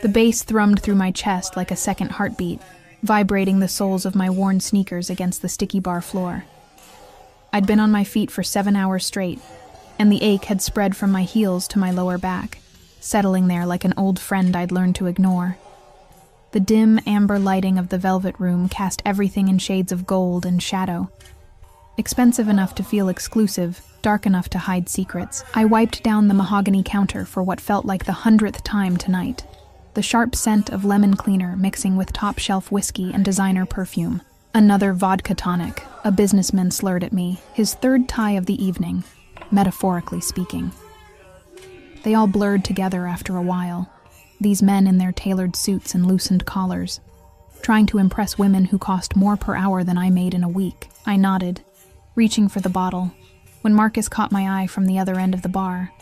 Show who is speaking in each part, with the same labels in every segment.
Speaker 1: The bass thrummed through my chest like a second heartbeat, vibrating the soles of my worn sneakers against the sticky bar floor. I'd been on my feet for 7 hours straight, and the ache had spread from my heels to my lower back, settling there like an old friend I'd learned to ignore. The dim, amber lighting of the velvet room cast everything in shades of gold and shadow. Expensive enough to feel exclusive, dark enough to hide secrets. I wiped down the mahogany counter for what felt like the 100th time tonight. The sharp scent of lemon cleaner mixing with top-shelf whiskey and designer perfume. Another vodka tonic, a businessman slurred at me, his third tie of the evening, metaphorically speaking. They all blurred together after a while, these men in their tailored suits and loosened collars, trying to impress women who cost more per hour than I made in a week. I nodded, reaching for the bottle, when Marcus caught my eye from the other end of the bar.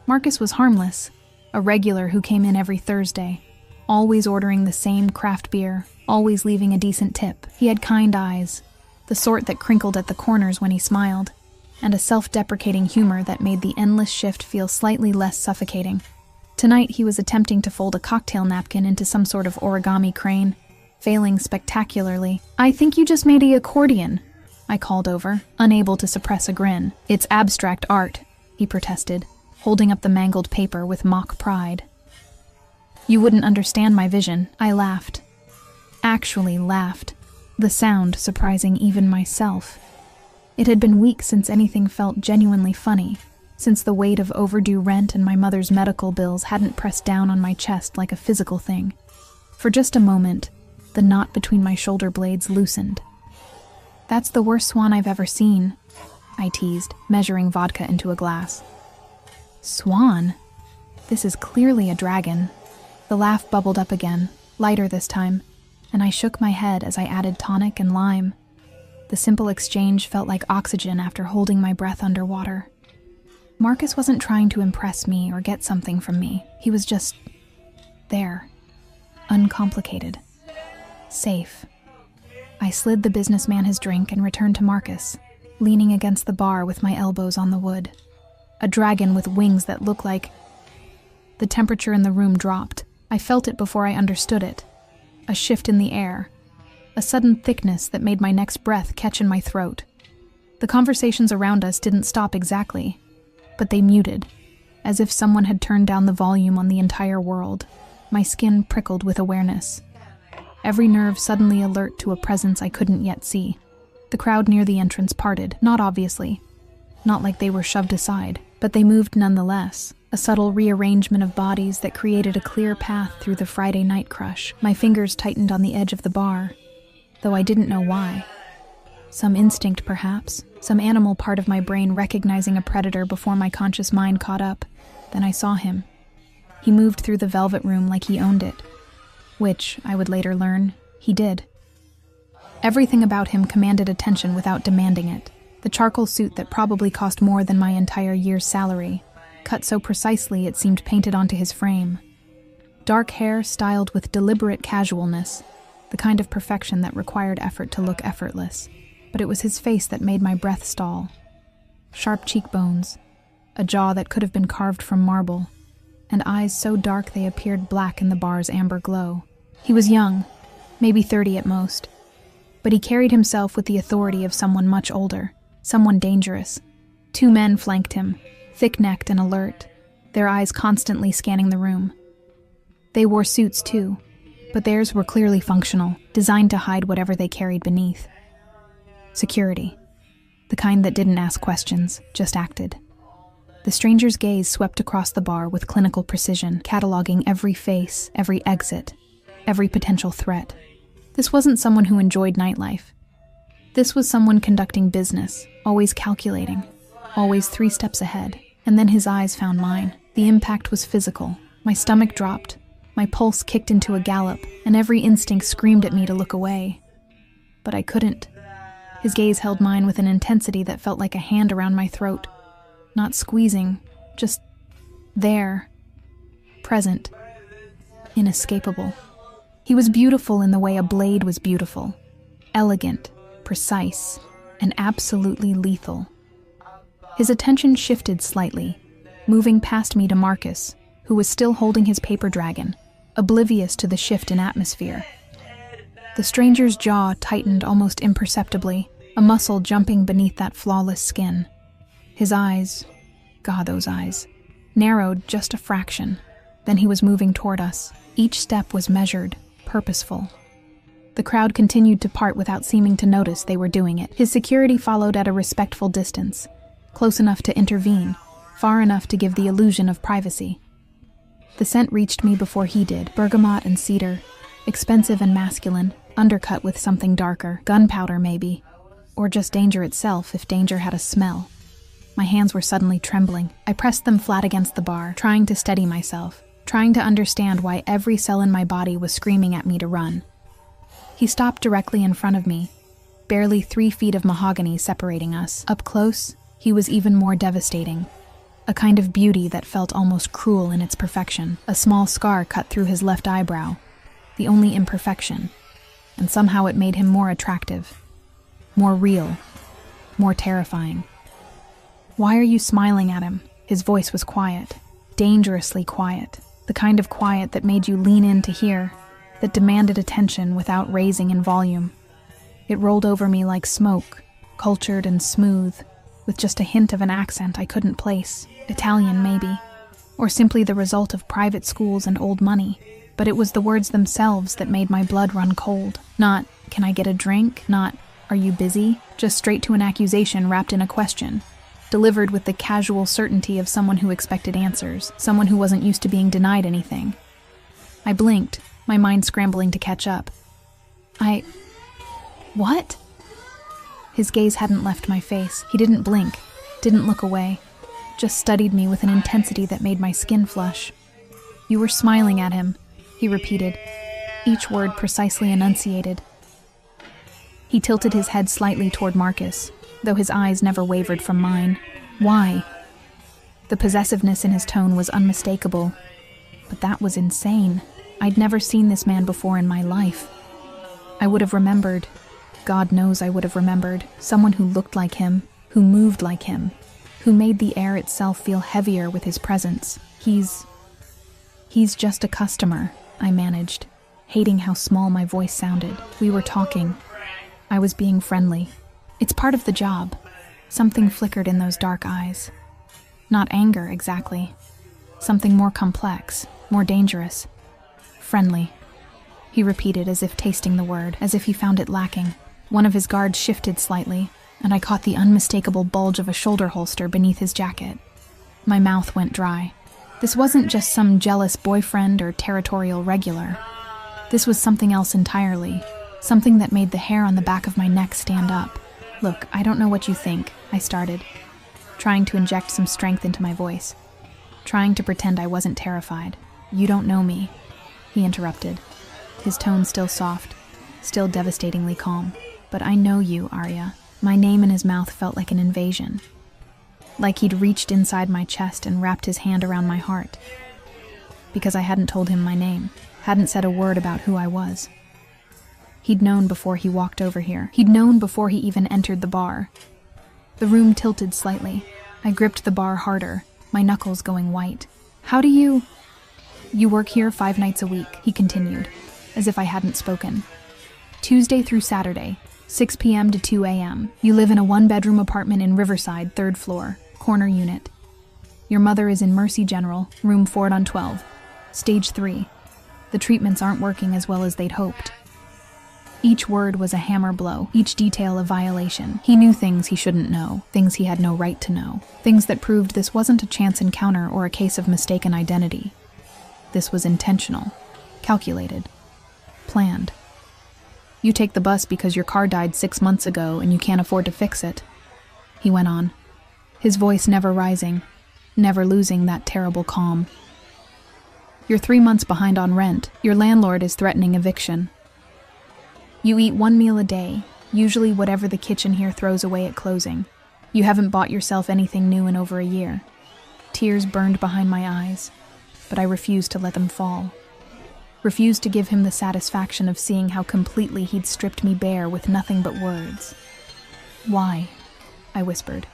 Speaker 1: Marcus was harmless, a regular who came in every Thursday, always ordering the same craft beer, always leaving a decent tip. He had kind eyes, the sort that crinkled at the corners when he smiled, and a self-deprecating humor that made the endless shift feel slightly less suffocating. Tonight he was attempting to fold a cocktail napkin into some sort of origami crane, failing spectacularly. "I think you just made an accordion," I called over, unable to suppress a grin. "It's abstract art," he protested, holding up the mangled paper with mock pride. "You wouldn't understand my vision," I laughed. Actually laughed, the sound surprising even myself. It had been weeks since anything felt genuinely funny, since the weight of overdue rent and my mother's medical bills hadn't pressed down on my chest like a physical thing. For just a moment, the knot between my shoulder blades loosened. "That's the worst swan I've ever seen," I teased, measuring vodka into a glass. "Swan? This is clearly a dragon." The laugh bubbled up again, lighter this time, and I shook my head as I added tonic and lime. The simple exchange felt like oxygen after holding my breath underwater. Marcus wasn't trying to impress me or get something from me. He was just there, uncomplicated, safe. I slid the businessman his drink and returned to Marcus, leaning against the bar with my elbows on the wood. A dragon with wings that looked like... The temperature in the room dropped. I felt it before I understood it. A shift in the air. A sudden thickness that made my next breath catch in my throat. The conversations around us didn't stop exactly, but they muted, as if someone had turned down the volume on the entire world. My skin prickled with awareness. Every nerve suddenly alert to a presence I couldn't yet see. The crowd near the entrance parted, not obviously. Not like they were shoved aside, but they moved nonetheless. A subtle rearrangement of bodies that created a clear path through the Friday night crush. My fingers tightened on the edge of the bar, though I didn't know why. Some instinct, perhaps. Some animal part of my brain recognizing a predator before my conscious mind caught up. Then I saw him. He moved through the velvet room like he owned it. Which, I would later learn, he did. Everything about him commanded attention without demanding it. The charcoal suit that probably cost more than my entire year's salary, cut so precisely it seemed painted onto his frame. Dark hair styled with deliberate casualness, the kind of perfection that required effort to look effortless. But it was his face that made my breath stall. Sharp cheekbones, a jaw that could have been carved from marble, and eyes so dark they appeared black in the bar's amber glow. He was young, maybe 30 at most, but he carried himself with the authority of someone much older, someone dangerous. 2 men flanked him, thick-necked and alert, their eyes constantly scanning the room. They wore suits too, but theirs were clearly functional, designed to hide whatever they carried beneath. Security. The kind that didn't ask questions, just acted. The stranger's gaze swept across the bar with clinical precision, cataloging every face, every exit, every potential threat. This wasn't someone who enjoyed nightlife. This was someone conducting business, always calculating, always 3 steps ahead. And then his eyes found mine. The impact was physical. My stomach dropped, my pulse kicked into a gallop, and every instinct screamed at me to look away. But I couldn't. His gaze held mine with an intensity that felt like a hand around my throat. Not squeezing, just there, present, inescapable. He was beautiful in the way a blade was beautiful. Elegant, precise, and absolutely lethal. His attention shifted slightly, moving past me to Marcus, who was still holding his paper dragon, oblivious to the shift in atmosphere. The stranger's jaw tightened almost imperceptibly, a muscle jumping beneath that flawless skin. His eyes, God, those eyes, narrowed just a fraction. Then he was moving toward us. Each step was measured, purposeful. The crowd continued to part without seeming to notice they were doing it. His security followed at a respectful distance, close enough to intervene, far enough to give the illusion of privacy. The scent reached me before he did, bergamot and cedar, expensive and masculine, undercut with something darker, gunpowder maybe, or just danger itself if danger had a smell. My hands were suddenly trembling. I pressed them flat against the bar, trying to steady myself, trying to understand why every cell in my body was screaming at me to run. He stopped directly in front of me, barely 3 feet of mahogany separating us. Up close, he was even more devastating. A kind of beauty that felt almost cruel in its perfection. A small scar cut through his left eyebrow, the only imperfection, and somehow it made him more attractive, more real, more terrifying. "Why are you smiling at him?" His voice was quiet, dangerously quiet, the kind of quiet that made you lean in to hear, that demanded attention without raising in volume. It rolled over me like smoke, cultured and smooth, with just a hint of an accent I couldn't place. Italian, maybe, or simply the result of private schools and old money. But it was the words themselves that made my blood run cold. Not, "Can I get a drink?" Not, "Are you busy?" Just straight to an accusation wrapped in a question, delivered with the casual certainty of someone who expected answers, someone who wasn't used to being denied anything. I blinked, my mind scrambling to catch up. What? His gaze hadn't left my face. He didn't blink, didn't look away, just studied me with an intensity that made my skin flush. "You were smiling at him," he repeated, each word precisely enunciated. He tilted his head slightly toward Marcus, though his eyes never wavered from mine. Why? The possessiveness in his tone was unmistakable, but that was insane. I'd never seen this man before in my life. I would have remembered, God knows I would have remembered, someone who looked like him, who moved like him, who made the air itself feel heavier with his presence. He's just a customer, I managed, hating how small my voice sounded. We were talking. I was being friendly. It's part of the job. Something flickered in those dark eyes. Not anger, exactly. Something more complex, more dangerous. Friendly, he repeated as if tasting the word, as if he found it lacking. One of his guards shifted slightly, and I caught the unmistakable bulge of a shoulder holster beneath his jacket. My mouth went dry. This wasn't just some jealous boyfriend or territorial regular. This was something else entirely, something that made the hair on the back of my neck stand up. "Look, I don't know what you think," I started, trying to inject some strength into my voice, trying to pretend I wasn't terrified. "You don't know me," he interrupted, his tone still soft, still devastatingly calm. "But I know you, Arya." My name in his mouth felt like an invasion, like he'd reached inside my chest and wrapped his hand around my heart. Because I hadn't told him my name, hadn't said a word about who I was. He'd known before he walked over here. He'd known before he even entered the bar. The room tilted slightly. I gripped the bar harder, my knuckles going white. "How do you work here 5 nights a week," he continued, as if I hadn't spoken. "Tuesday through Saturday, 6 p.m. to 2 a.m. You live in a 1-bedroom apartment in Riverside, 3rd floor, corner unit. Your mother is in Mercy General, room 4-12, stage 3. The treatments aren't working as well as they'd hoped." Each word was a hammer blow, each detail a violation. He knew things he shouldn't know, things he had no right to know, things that proved this wasn't a chance encounter or a case of mistaken identity. This was intentional, calculated, planned. "You take the bus because your car died 6 months ago and you can't afford to fix it," he went on, his voice never rising, never losing that terrible calm. "You're 3 months behind on rent. Your landlord is threatening eviction. You eat 1 meal a day, usually whatever the kitchen here throws away at closing. You haven't bought yourself anything new in over a year." Tears burned behind my eyes, but I refused to let them fall. Refused to give him the satisfaction of seeing how completely he'd stripped me bare with nothing but words. "Why?" I whispered.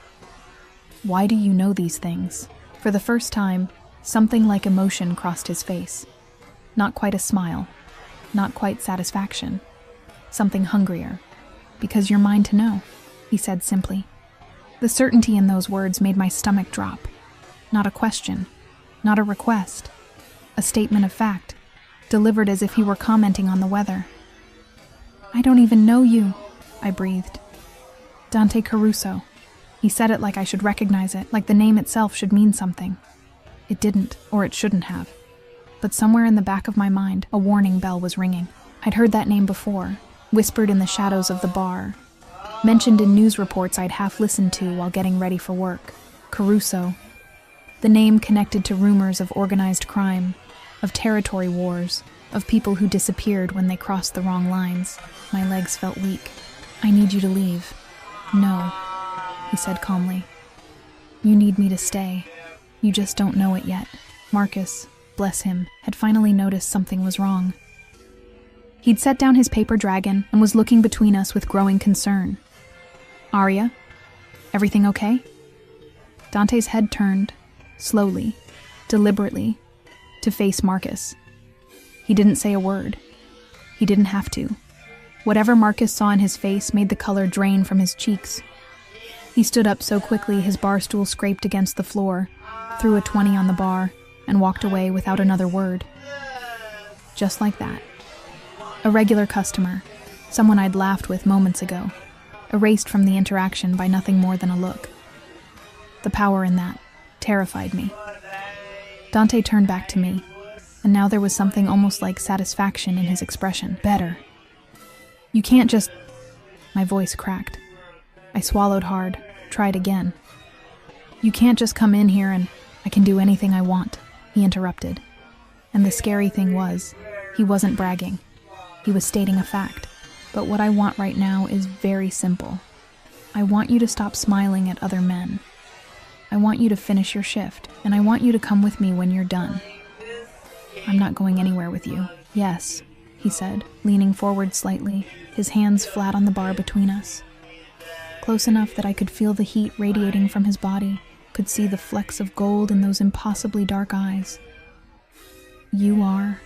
Speaker 1: "Why do you know these things?" For the first time, something like emotion crossed his face. Not quite a smile. Not quite satisfaction. Something hungrier. Because you're mine to know, he said simply. The certainty in those words made my stomach drop. Not a question. Not a request. A statement of fact, delivered as if he were commenting on the weather. I don't even know you, I breathed. Dante Caruso. He said it like I should recognize it, like the name itself should mean something. It didn't, or it shouldn't have. But somewhere in the back of my mind, a warning bell was ringing. I'd heard that name before, whispered in the shadows of the bar, mentioned in news reports I'd half listened to while getting ready for work. Caruso. The name connected to rumors of organized crime, of territory wars, of people who disappeared when they crossed the wrong lines. My legs felt weak. I need you to leave. No, he said calmly. You need me to stay. You just don't know it yet. Marcus, bless him, had finally noticed something was wrong. He'd set down his paper dragon and was looking between us with growing concern. Arya? Everything okay? Dante's head turned, slowly, deliberately, to face Marcus. He didn't say a word. He didn't have to. Whatever Marcus saw in his face made the color drain from his cheeks. He stood up so quickly his bar stool scraped against the floor, threw a 20 on the bar, and walked away without another word. Just like that. A regular customer, someone I'd laughed with moments ago, erased from the interaction by nothing more than a look. The power in that terrified me. Dante turned back to me, and now there was something almost like satisfaction in his expression. Better. You can't just... My voice cracked. I swallowed hard, tried again. You can't just come in here and I can do anything I want, he interrupted. And the scary thing was, he wasn't bragging. He was stating a fact. But what I want right now is very simple. I want you to stop smiling at other men. I want you to finish your shift, and I want you to come with me when you're done. I'm not going anywhere with you. Yes, he said, leaning forward slightly, his hands flat on the bar between us. Close enough that I could feel the heat radiating from his body, could see the flecks of gold in those impossibly dark eyes. You are...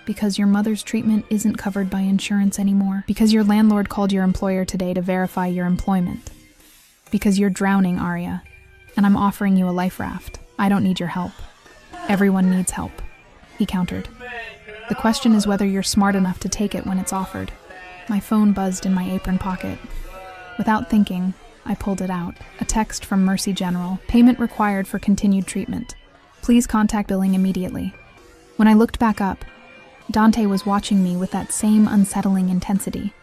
Speaker 1: Because your mother's treatment isn't covered by insurance anymore. Because your landlord called your employer today to verify your employment. Because you're drowning, Arya, and I'm offering you a life raft. I don't need your help. Everyone needs help, he countered. The question is whether you're smart enough to take it when it's offered. My phone buzzed in my apron pocket. Without thinking, I pulled it out. A text from Mercy General. Payment required for continued treatment. Please contact billing immediately. When I looked back up, Dante was watching me with that same unsettling intensity.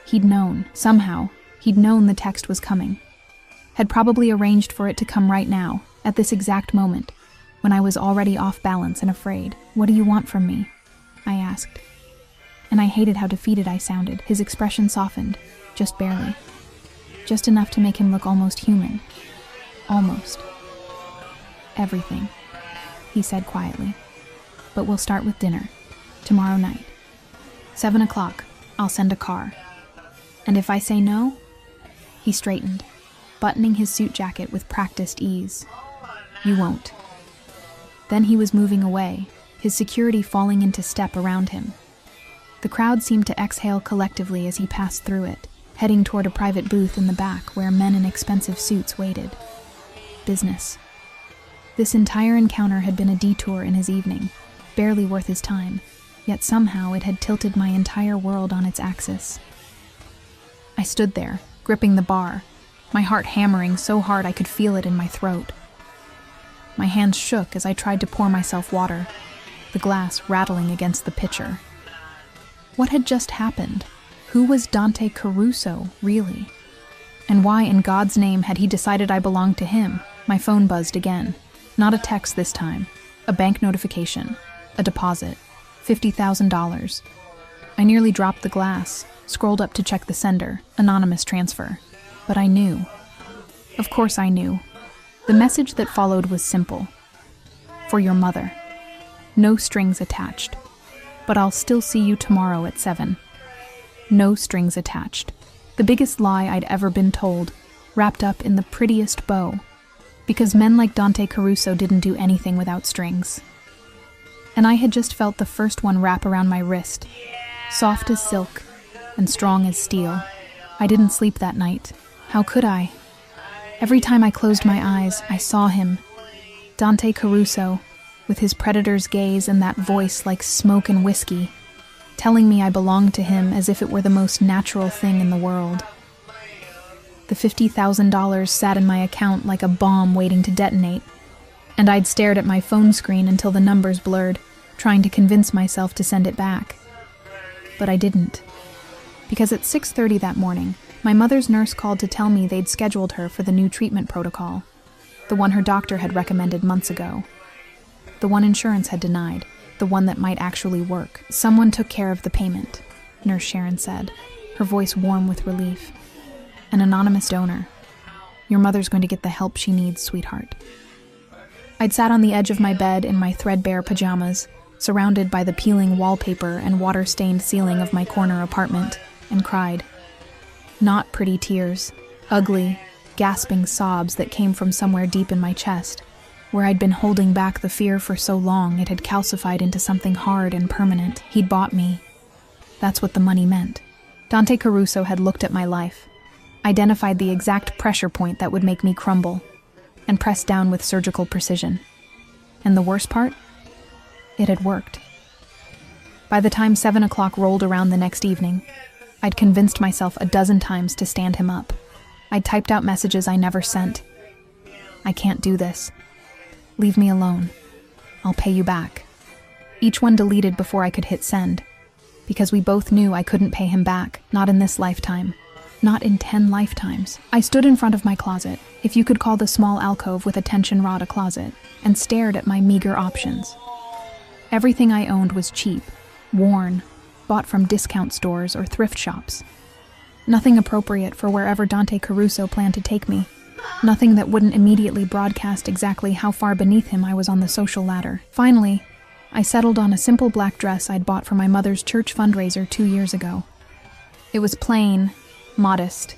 Speaker 1: He'd known, somehow, he'd known the text was coming. Had probably arranged for it to come right now, at this exact moment, when I was already off balance and afraid. What do you want from me? I asked. And I hated how defeated I sounded. His expression softened, just barely. Just enough to make him look almost human. Almost. Everything, he said quietly. But we'll start with dinner. Tomorrow night. 7 o'clock, I'll send a car. And if I say no? He straightened, buttoning his suit jacket with practiced ease. You won't. Then he was moving away, his security falling into step around him. The crowd seemed to exhale collectively as he passed through it, heading toward a private booth in the back where men in expensive suits waited. Business. This entire encounter had been a detour in his evening, barely worth his time. Yet somehow it had tilted my entire world on its axis. I stood there, gripping the bar, my heart hammering so hard I could feel it in my throat. My hands shook as I tried to pour myself water, the glass rattling against the pitcher. What had just happened? Who was Dante Caruso, really? And why in God's name had he decided I belonged to him? My phone buzzed again. Not a text this time. A bank notification. A deposit. $50,000. I nearly dropped the glass, scrolled up to check the sender, anonymous transfer. But I knew. Of course I knew. The message that followed was simple. For your mother. No strings attached. But I'll still see you tomorrow at 7. No strings attached. The biggest lie I'd ever been told, wrapped up in the prettiest bow. Because men like Dante Caruso didn't do anything without strings. and I had just felt the first one wrap around my wrist, soft as silk and strong as steel. I didn't sleep that night. How could I? Every time I closed my eyes, I saw him, Dante Caruso, with his predator's gaze and that voice like smoke and whiskey, telling me I belonged to him as if it were the most natural thing in the world. The $50,000 sat in my account like a bomb waiting to detonate, and I'd stared at my phone screen until the numbers blurred, trying to convince myself to send it back. But I didn't. Because at 6:30 that morning, my mother's nurse called to tell me they'd scheduled her for the new treatment protocol, the one her doctor had recommended months ago. The one insurance had denied, the one that might actually work. Someone took care of the payment, Nurse Sharon said, her voice warm with relief. An anonymous donor. Your mother's going to get the help she needs, sweetheart. I'd sat on the edge of my bed in my threadbare pajamas, surrounded by the peeling wallpaper and water-stained ceiling of my corner apartment, and cried. Not pretty tears, ugly, gasping sobs that came from somewhere deep in my chest, where I'd been holding back the fear for so long it had calcified into something hard and permanent. He'd bought me. That's what the money meant. Dante Caruso had looked at my life, identified the exact pressure point that would make me crumble, and pressed down with surgical precision. And the worst part? It had worked. By the time 7 o'clock rolled around the next evening, I'd convinced myself a dozen times to stand him up. I'd typed out messages I never sent. I can't do this. Leave me alone. I'll pay you back. Each one deleted before I could hit send, because we both knew I couldn't pay him back, not in this lifetime. Not in 10 lifetimes. I stood in front of my closet, if you could call the small alcove with a tension rod a closet, and stared at my meager options. Everything I owned was cheap, worn, bought from discount stores or thrift shops. Nothing appropriate for wherever Dante Caruso planned to take me. Nothing that wouldn't immediately broadcast exactly how far beneath him I was on the social ladder. Finally, I settled on a simple black dress I'd bought for my mother's church fundraiser 2 years ago. It was plain, modest.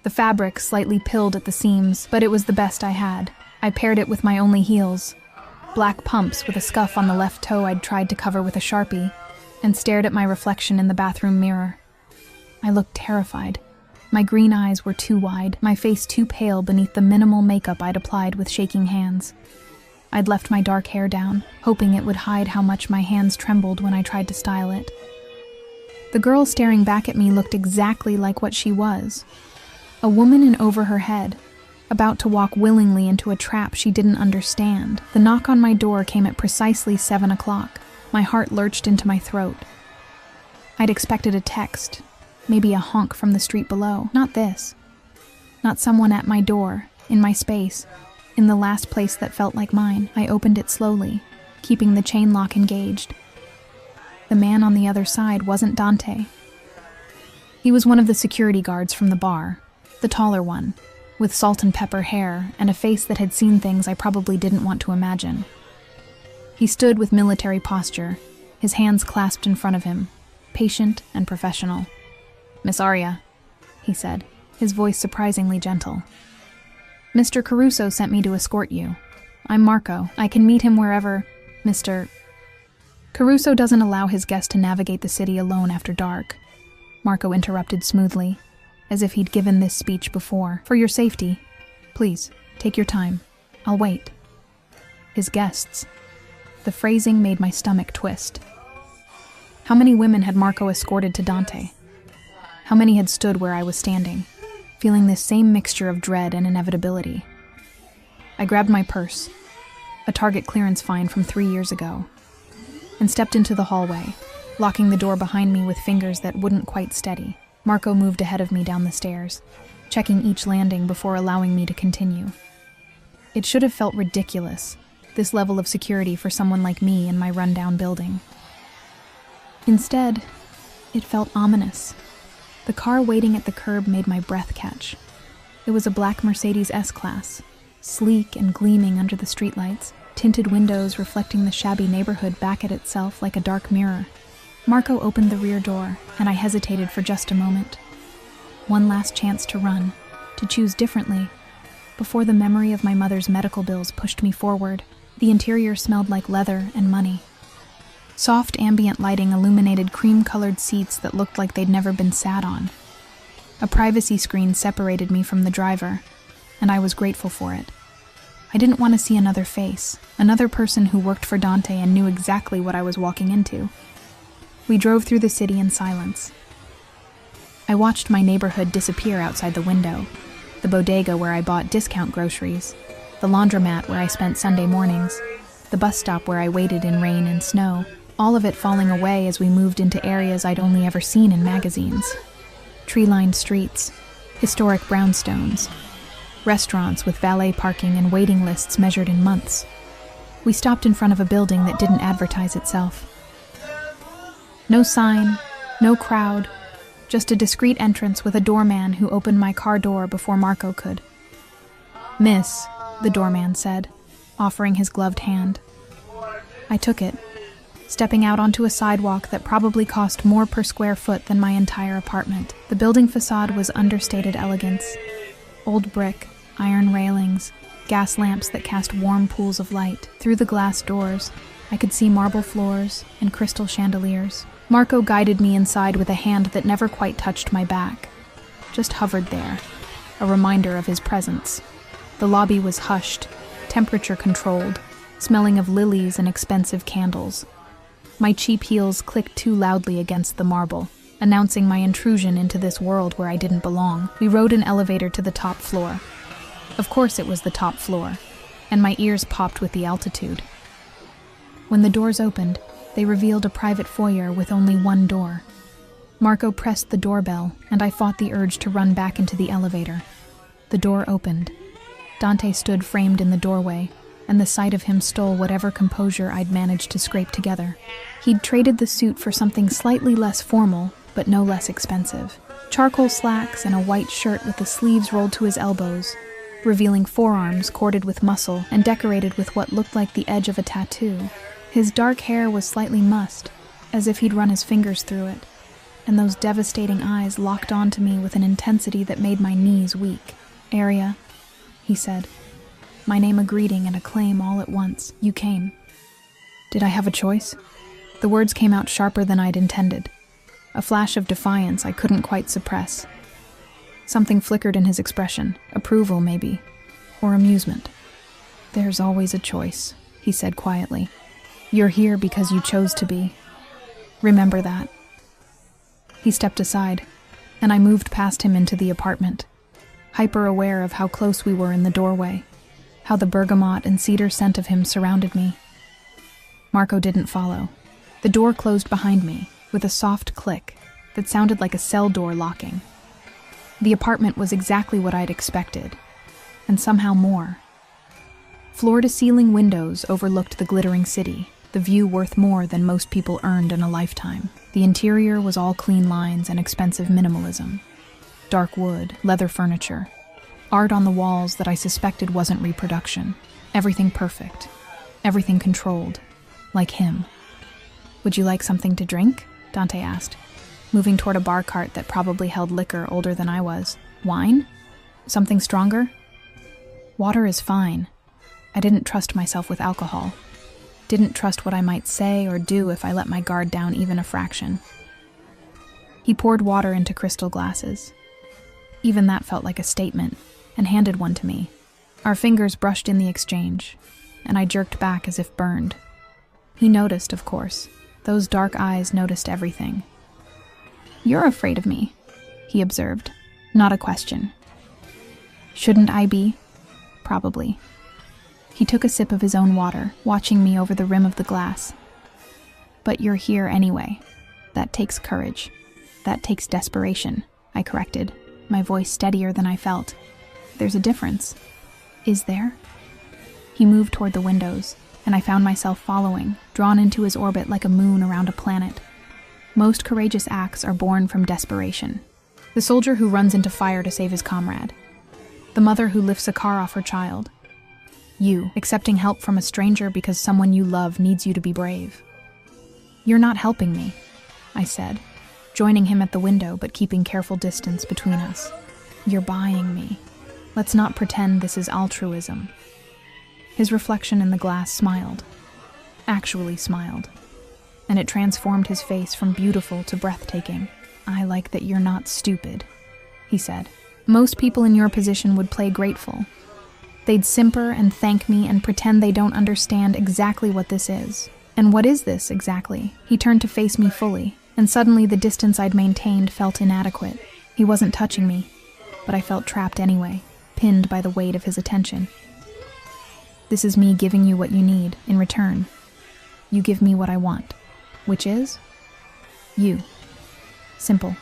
Speaker 1: The fabric slightly pilled at the seams, but it was the best I had. I paired it with my only heels, black pumps with a scuff on the left toe I'd tried to cover with a Sharpie, and stared at my reflection in the bathroom mirror. I looked terrified. My green eyes were too wide, my face too pale beneath the minimal makeup I'd applied with shaking hands. I'd left my dark hair down, hoping it would hide how much my hands trembled when I tried to style it. The girl staring back at me looked exactly like what she was. A woman in over her head, about to walk willingly into a trap she didn't understand. The knock on my door came at precisely 7 o'clock. My heart lurched into my throat. I'd expected a text, maybe a honk from the street below. Not this. Not someone at my door, in my space, in the last place that felt like mine. I opened it slowly, keeping the chain lock engaged. The man on the other side wasn't Dante. He was one of the security guards from the bar, the taller one, with salt and pepper hair and a face that had seen things I probably didn't want to imagine. He stood with military posture, his hands clasped in front of him, patient and professional. "Miss Arya," he said, his voice surprisingly gentle. "Mr. Caruso sent me to escort you. I'm Marco. I can meet him wherever, Mr. Caruso doesn't allow his guest to navigate the city alone after dark," Marco interrupted smoothly, as if he'd given this speech before. "For your safety, please, take your time. I'll wait." His guests. The phrasing made my stomach twist. How many women had Marco escorted to Dante? How many had stood where I was standing, feeling this same mixture of dread and inevitability? I grabbed my purse, a Target clearance find from 3 years ago, and stepped into the hallway, locking the door behind me with fingers that wouldn't quite steady. Marco moved ahead of me down the stairs, checking each landing before allowing me to continue. It should have felt ridiculous, this level of security for someone like me in my rundown building. Instead, it felt ominous. The car waiting at the curb made my breath catch. It was a black Mercedes S-Class, sleek and gleaming under the streetlights, tinted windows reflecting the shabby neighborhood back at itself like a dark mirror. Marco opened the rear door, and I hesitated for just a moment. One last chance to run, to choose differently, before the memory of my mother's medical bills pushed me forward. The interior smelled like leather and money. Soft ambient lighting illuminated cream-colored seats that looked like they'd never been sat on. A privacy screen separated me from the driver, and I was grateful for it. I didn't want to see another face, another person who worked for Dante and knew exactly what I was walking into. We drove through the city in silence. I watched my neighborhood disappear outside the window, the bodega where I bought discount groceries, the laundromat where I spent Sunday mornings, the bus stop where I waited in rain and snow, all of it falling away as we moved into areas I'd only ever seen in magazines. Tree-lined streets, historic brownstones, restaurants with valet parking and waiting lists measured in months. We stopped in front of a building that didn't advertise itself. No sign, no crowd, just a discreet entrance with a doorman who opened my car door before Marco could. "Miss," the doorman said, offering his gloved hand. I took it, stepping out onto a sidewalk that probably cost more per square foot than my entire apartment. The building facade was understated elegance. Old brick, iron railings, gas lamps that cast warm pools of light. Through the glass doors, I could see marble floors and crystal chandeliers. Marco guided me inside with a hand that never quite touched my back, just hovered there, a reminder of his presence. The lobby was hushed, temperature controlled, smelling of lilies and expensive candles. My cheap heels clicked too loudly against the marble, announcing my intrusion into this world where I didn't belong. We rode an elevator to the top floor. Of course it was the top floor, and my ears popped with the altitude. When the doors opened, they revealed a private foyer with only one door. Marco pressed the doorbell, and I fought the urge to run back into the elevator. The door opened. Dante stood framed in the doorway, and the sight of him stole whatever composure I'd managed to scrape together. He'd traded the suit for something slightly less formal, but no less expensive. Charcoal slacks and a white shirt with the sleeves rolled to his elbows, revealing forearms corded with muscle and decorated with what looked like the edge of a tattoo. His dark hair was slightly mussed, as if he'd run his fingers through it, and those devastating eyes locked onto me with an intensity that made my knees weak. "Aria," he said, my name a greeting and a claim all at once. "You came." Did I have a choice? The words came out sharper than I'd intended. A flash of defiance I couldn't quite suppress. Something flickered in his expression, approval maybe, or amusement. "There's always a choice," he said quietly. "You're here because you chose to be. Remember that." He stepped aside, and I moved past him into the apartment, hyper-aware of how close we were in the doorway, how the bergamot and cedar scent of him surrounded me. Marco didn't follow. The door closed behind me, with a soft click that sounded like a cell door locking. The apartment was exactly what I'd expected, and somehow more. Floor-to-ceiling windows overlooked the glittering city, the view worth more than most people earned in a lifetime. The interior was all clean lines and expensive minimalism. Dark wood, leather furniture, art on the walls that I suspected wasn't reproduction. Everything perfect, everything controlled, like him. "Would you like something to drink?" Dante asked, moving toward a bar cart that probably held liquor older than I was. "Wine? Something stronger?" "Water is fine." I didn't trust myself with alcohol. Didn't trust what I might say or do if I let my guard down even a fraction. He poured water into crystal glasses. Even that felt like a statement, and handed one to me. Our fingers brushed in the exchange, and I jerked back as if burned. He noticed, of course. Those dark eyes noticed everything. "You're afraid of me," he observed. Not a question. Shouldn't I be? Probably. He took a sip of his own water, watching me over the rim of the glass. "But you're here anyway. That takes courage. That takes desperation," I corrected, my voice steadier than I felt. "There's a difference." "Is there?" He moved toward the windows, and I found myself following, drawn into his orbit like a moon around a planet. Most courageous acts are born from desperation. The soldier who runs into fire to save his comrade. The mother who lifts a car off her child. You, accepting help from a stranger because someone you love needs you to be brave. "You're not helping me," I said, joining him at the window but keeping careful distance between us. "You're buying me. Let's not pretend this is altruism." His reflection in the glass smiled. Actually smiled. and it transformed his face from beautiful to breathtaking. "I like that you're not stupid," he said. "Most people in your position would play grateful. They'd simper and thank me and pretend they don't understand exactly what this is. And what is this, exactly?" He turned to face me fully, and suddenly the distance I'd maintained felt inadequate. He wasn't touching me, but I felt trapped anyway, pinned by the weight of his attention. "This is me giving you what you need in return. You give me what I want, which is you. Simple,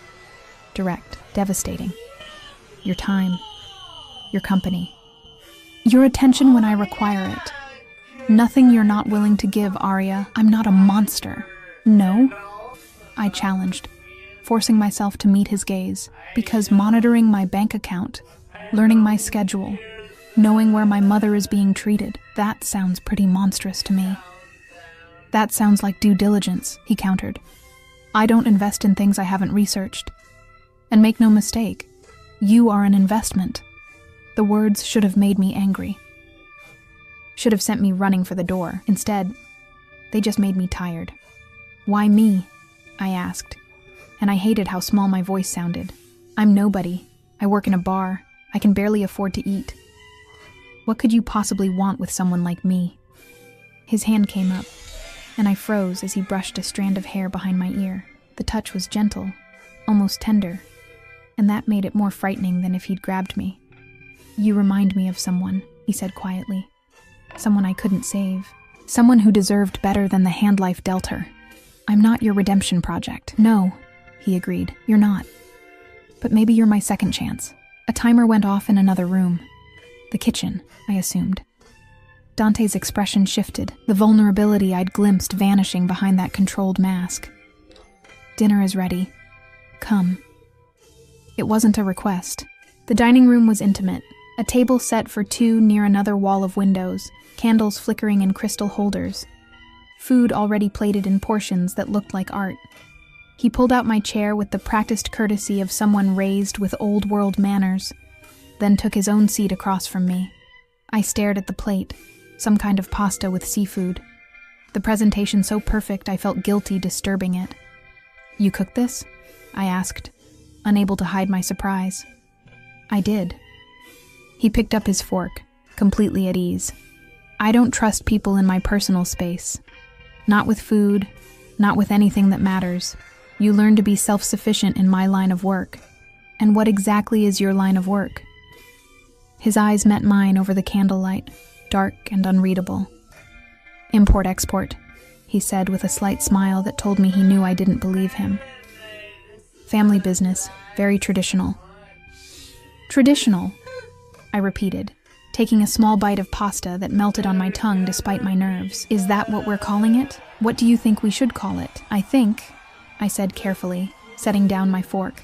Speaker 1: direct, devastating. Your time, your company, your attention when I require it. Nothing you're not willing to give, Arya. I'm not a monster." "No?" I challenged, forcing myself to meet his gaze, because monitoring my bank account, learning my schedule, knowing where my mother is being treated, that sounds pretty monstrous to me. "That sounds like due diligence," he countered. "I don't invest in things I haven't researched. And make no mistake, you are an investment." The words should have made me angry. Should have sent me running for the door. Instead, they just made me tired. "Why me?" I asked, and I hated how small my voice sounded. "I'm nobody. I work in a bar. I can barely afford to eat. What could you possibly want with someone like me?" His hand came up, and I froze as he brushed a strand of hair behind my ear. The touch was gentle, almost tender, and that made it more frightening than if he'd grabbed me. "You remind me of someone," he said quietly. "Someone I couldn't save. Someone who deserved better than the hand life dealt her. I'm not your redemption project." "No," he agreed, "you're not. But maybe you're my second chance." A timer went off in another room. The kitchen, I assumed. Dante's expression shifted, the vulnerability I'd glimpsed vanishing behind that controlled mask. "Dinner is ready. Come." It wasn't a request. The dining room was intimate, a table set for two near another wall of windows, candles flickering in crystal holders, food already plated in portions that looked like art. He pulled out my chair with the practiced courtesy of someone raised with old-world manners, then took his own seat across from me. I stared at the plate, some kind of pasta with seafood. The presentation so perfect I felt guilty disturbing it. "You cooked this?" I asked, unable to hide my surprise. "I did." He picked up his fork, completely at ease. "I don't trust people in my personal space. Not with food, not with anything that matters. You learn to be self-sufficient in my line of work. And what exactly is your line of work?" His eyes met mine over the candlelight, dark and unreadable. "Import-export," he said with a slight smile that told me he knew I didn't believe him. "Family business, very traditional." "Traditional," I repeated, taking a small bite of pasta that melted on my tongue despite my nerves. "Is that what we're calling it? What do you think we should call it?" "I think," I said carefully, setting down my fork,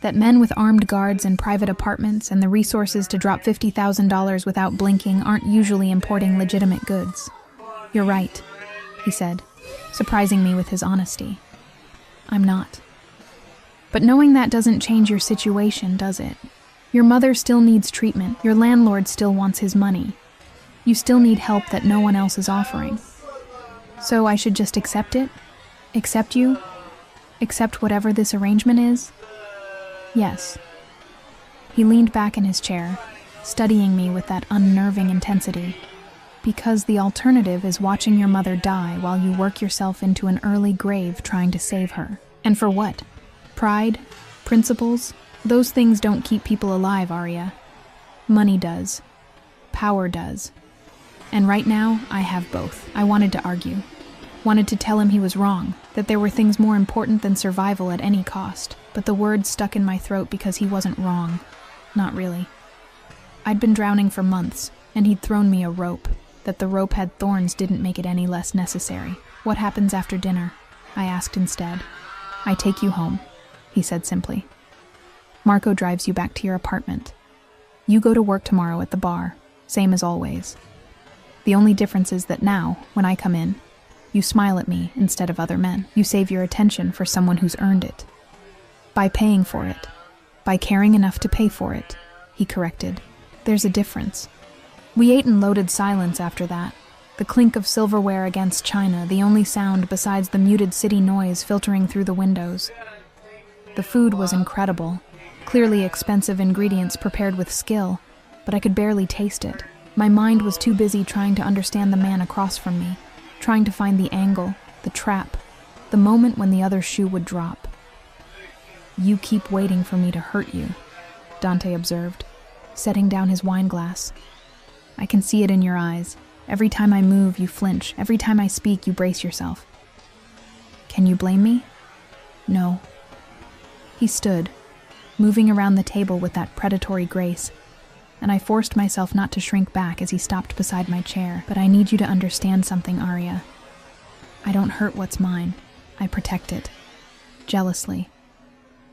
Speaker 1: "that men with armed guards and private apartments and the resources to drop $50,000 without blinking aren't usually importing legitimate goods." "You're right," he said, surprising me with his honesty. "I'm not. But knowing that doesn't change your situation, does it? Your mother still needs treatment. Your landlord still wants his money. You still need help that no one else is offering. So I should just accept it? Accept you? Accept whatever this arrangement is?" "Yes." He leaned back in his chair, studying me with that unnerving intensity. "Because the alternative is watching your mother die while you work yourself into an early grave trying to save her. And for what? Pride? Principles? Those things don't keep people alive, Arya. Money does. Power does. And right now, I have both." I wanted to argue. Wanted to tell him he was wrong, that there were things more important than survival at any cost, but the words stuck in my throat because he wasn't wrong. Not really. I'd been drowning for months, and he'd thrown me a rope. That the rope had thorns didn't make it any less necessary. "What happens after dinner?" I asked instead. "I take you home," he said simply. "Marco drives you back to your apartment. You go to work tomorrow at the bar, same as always. The only difference is that now, when I come in, you smile at me instead of other men. You save your attention for someone who's earned it. By paying for it. By caring enough to pay for it," he corrected. "There's a difference." We ate in loaded silence after that, The clink of silverware against china, the only sound besides the muted city noise filtering through the windows. The food was incredible, clearly expensive ingredients prepared with skill, but I could barely taste it. My mind was too busy trying to understand the man across from me, trying to find the angle, the trap, the moment when the other shoe would drop. "You keep waiting for me to hurt you," Dante observed, setting down his wine glass. "I can see it in your eyes. Every time I move, you flinch. Every time I speak, you brace yourself. Can you blame me?" "No." He stood, moving around the table with that predatory grace, and I forced myself not to shrink back as he stopped beside my chair. "But I need you to understand something, Arya. I don't hurt what's mine. I protect it. Jealously.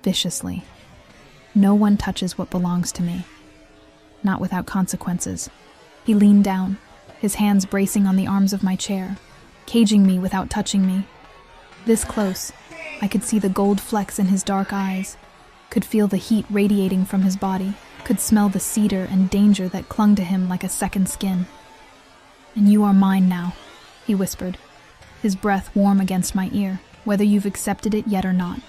Speaker 1: Viciously. No one touches what belongs to me. Not without consequences." He leaned down, his hands bracing on the arms of my chair, caging me without touching me. This close, I could see the gold flecks in his dark eyes, could feel the heat radiating from his body, could smell the cedar and danger that clung to him like a second skin. "And you are mine now," he whispered, his breath warm against my ear, "whether you've accepted it yet or not.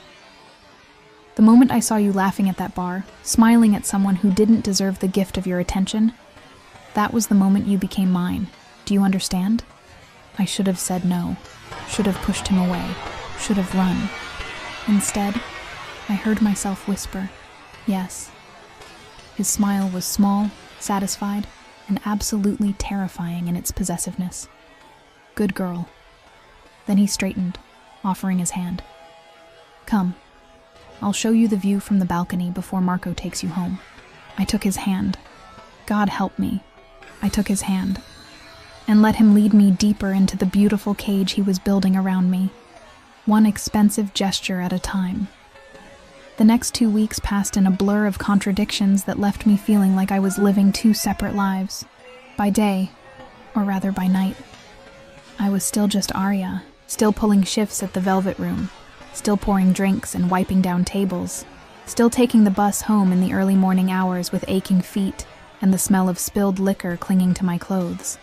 Speaker 1: The moment I saw you laughing at that bar, smiling at someone who didn't deserve the gift of your attention, that was the moment you became mine. Do you understand? I should have said no, should have pushed him away, should have run. Instead, I heard myself whisper, yes." His smile was small, satisfied, and absolutely terrifying in its possessiveness. "Good girl." Then he straightened, offering his hand. "Come. I'll show you the view from the balcony before Marco takes you home." I took his hand. God help me. I took his hand and let him lead me deeper into the beautiful cage he was building around me, one expensive gesture at a time. The next 2 weeks passed in a blur of contradictions that left me feeling like I was living two separate lives. By day, or rather by night, I was still just Arya, still pulling shifts at the Velvet Room, still pouring drinks and wiping down tables, still taking the bus home in the early morning hours with aching feet and the smell of spilled liquor clinging to my clothes.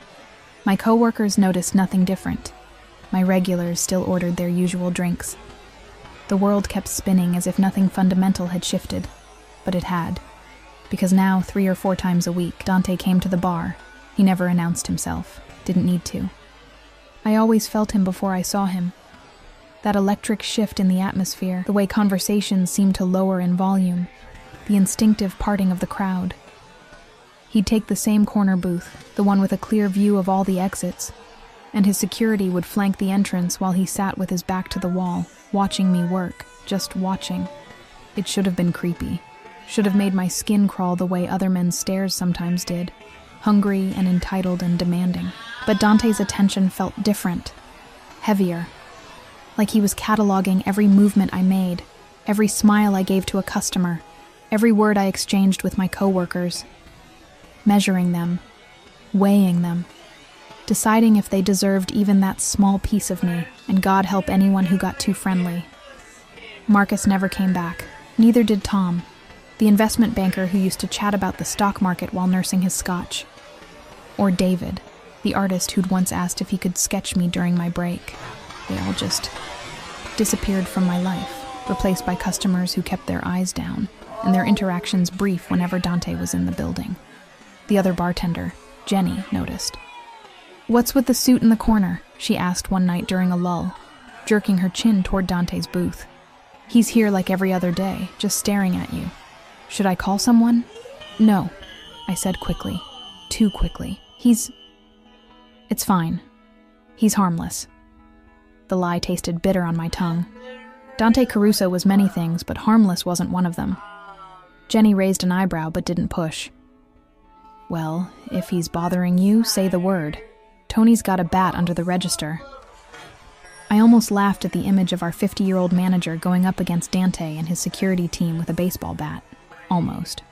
Speaker 1: My coworkers noticed nothing different. My regulars still ordered their usual drinks. The world kept spinning as if nothing fundamental had shifted, but it had, because now 3 or 4 times a week, Dante came to the bar. He never announced himself, didn't need to. I always felt him before I saw him. That electric shift in the atmosphere, the way conversations seemed to lower in volume, the instinctive parting of the crowd. He'd take the same corner booth, the one with a clear view of all the exits, and his security would flank the entrance while he sat with his back to the wall, watching me work, just watching. It should have been creepy, should have made my skin crawl the way other men's stares sometimes did, hungry and entitled and demanding. But Dante's attention felt different, heavier, like he was cataloging every movement I made, every smile I gave to a customer, every word I exchanged with my coworkers, measuring them, weighing them, deciding if they deserved even that small piece of me, and God help anyone who got too friendly. Marcus never came back. Neither did Tom, the investment banker who used to chat about the stock market while nursing his scotch. Or David, the artist who'd once asked if he could sketch me during my break. They all just disappeared from my life, replaced by customers who kept their eyes down, and their interactions brief whenever Dante was in the building. The other bartender, Jenny, noticed. "What's with the suit in the corner?" she asked one night during a lull, jerking her chin toward Dante's booth. "He's here like every other day, just staring at you. Should I call someone?" "No," I said quickly. Too quickly. It's fine. He's harmless." The lie tasted bitter on my tongue. Dante Caruso was many things, but harmless wasn't one of them. Jenny raised an eyebrow but didn't push. "Well, if he's bothering you, say the word. Tony's got a bat under the register." I almost laughed at the image of our 50-year-old manager going up against Dante and his security team with a baseball bat. Almost.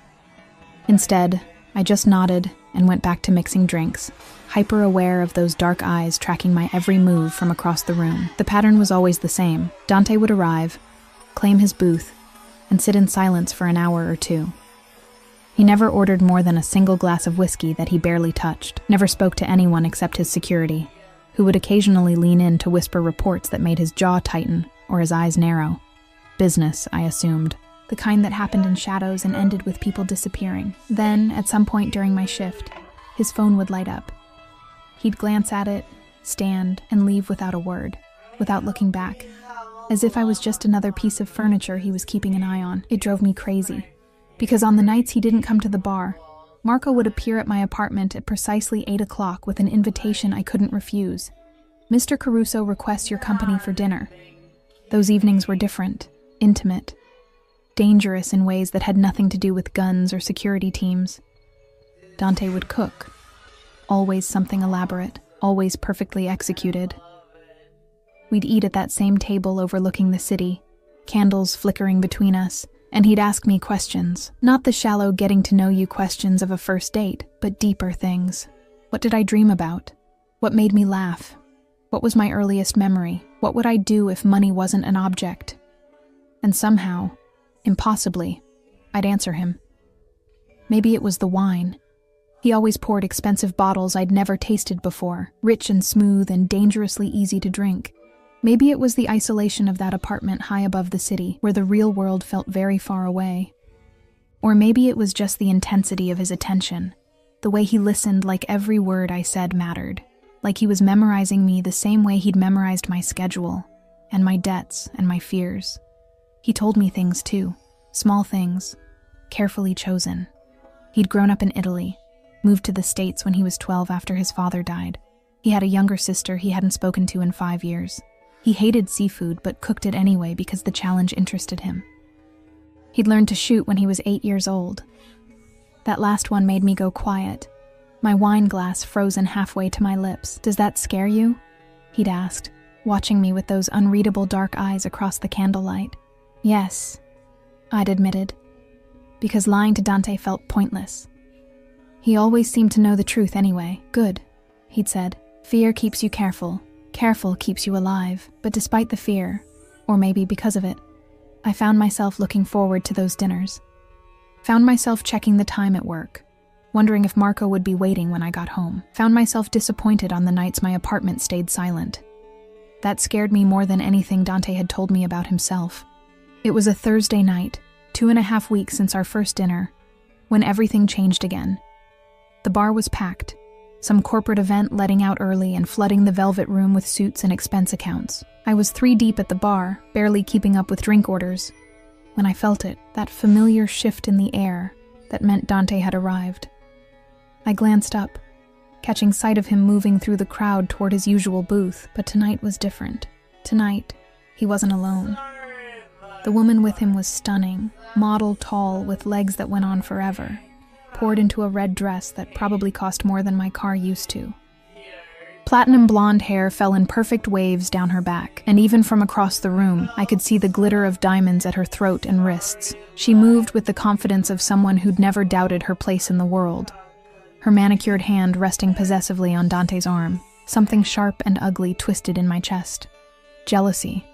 Speaker 1: Instead, I just nodded and went back to mixing drinks, hyper-aware of those dark eyes tracking my every move from across the room. The pattern was always the same. Dante would arrive, claim his booth, and sit in silence for an hour or two. He never ordered more than a single glass of whiskey that he barely touched, never spoke to anyone except his security, who would occasionally lean in to whisper reports that made his jaw tighten or his eyes narrow. Business, I assumed. The kind that happened in shadows and ended with people disappearing. Then, at some point during my shift, his phone would light up. He'd glance at it, stand, and leave without a word, without looking back, as if I was just another piece of furniture he was keeping an eye on. It drove me crazy, because on the nights he didn't come to the bar, Marco would appear at my apartment at precisely 8 o'clock with an invitation I couldn't refuse. "Mr. Caruso requests your company for dinner." Those evenings were different, intimate, dangerous in ways that had nothing to do with guns or security teams. Dante would cook. Always something elaborate, always perfectly executed. We'd eat at that same table overlooking the city, candles flickering between us, and he'd ask me questions. Not the shallow getting-to-know-you questions of a first date, but deeper things. What did I dream about? What made me laugh? What was my earliest memory? What would I do if money wasn't an object? And somehow, impossibly, I'd answer him. Maybe it was the wine. He always poured expensive bottles I'd never tasted before, rich and smooth and dangerously easy to drink. Maybe it was the isolation of that apartment high above the city, where the real world felt very far away. Or maybe it was just the intensity of his attention, the way he listened like every word I said mattered, like he was memorizing me the same way he'd memorized my schedule, and my debts and my fears. He told me things too, small things, carefully chosen. He'd grown up in Italy, moved to the States when he was 12 after his father died. He had a younger sister he hadn't spoken to in 5 years. He hated seafood but cooked it anyway because the challenge interested him. He'd learned to shoot when he was 8 years old. That last one made me go quiet, my wine glass frozen halfway to my lips. "Does that scare you?" he'd asked, watching me with those unreadable dark eyes across the candlelight. "Yes," I'd admitted, because lying to Dante felt pointless. He always seemed to know the truth anyway. "Good," he'd said. "Fear keeps you careful. Careful keeps you alive." But despite the fear, or maybe because of it, I found myself looking forward to those dinners. Found myself checking the time at work, wondering if Marco would be waiting when I got home. Found myself disappointed on the nights my apartment stayed silent. That scared me more than anything Dante had told me about himself. It was a Thursday night, 2.5 weeks since our first dinner, when everything changed again. The bar was packed, some corporate event letting out early and flooding the velvet room with suits and expense accounts. I was 3 deep at the bar, barely keeping up with drink orders, when I felt it, that familiar shift in the air that meant Dante had arrived. I glanced up, catching sight of him moving through the crowd toward his usual booth, but tonight was different. Tonight, he wasn't alone. The woman with him was stunning, model tall with legs that went on forever, poured into a red dress that probably cost more than my car used to. Platinum blonde hair fell in perfect waves down her back, and even from across the room, I could see the glitter of diamonds at her throat and wrists. She moved with the confidence of someone who'd never doubted her place in the world, her manicured hand resting possessively on Dante's arm. Something sharp and ugly twisted in my chest. Jealousy.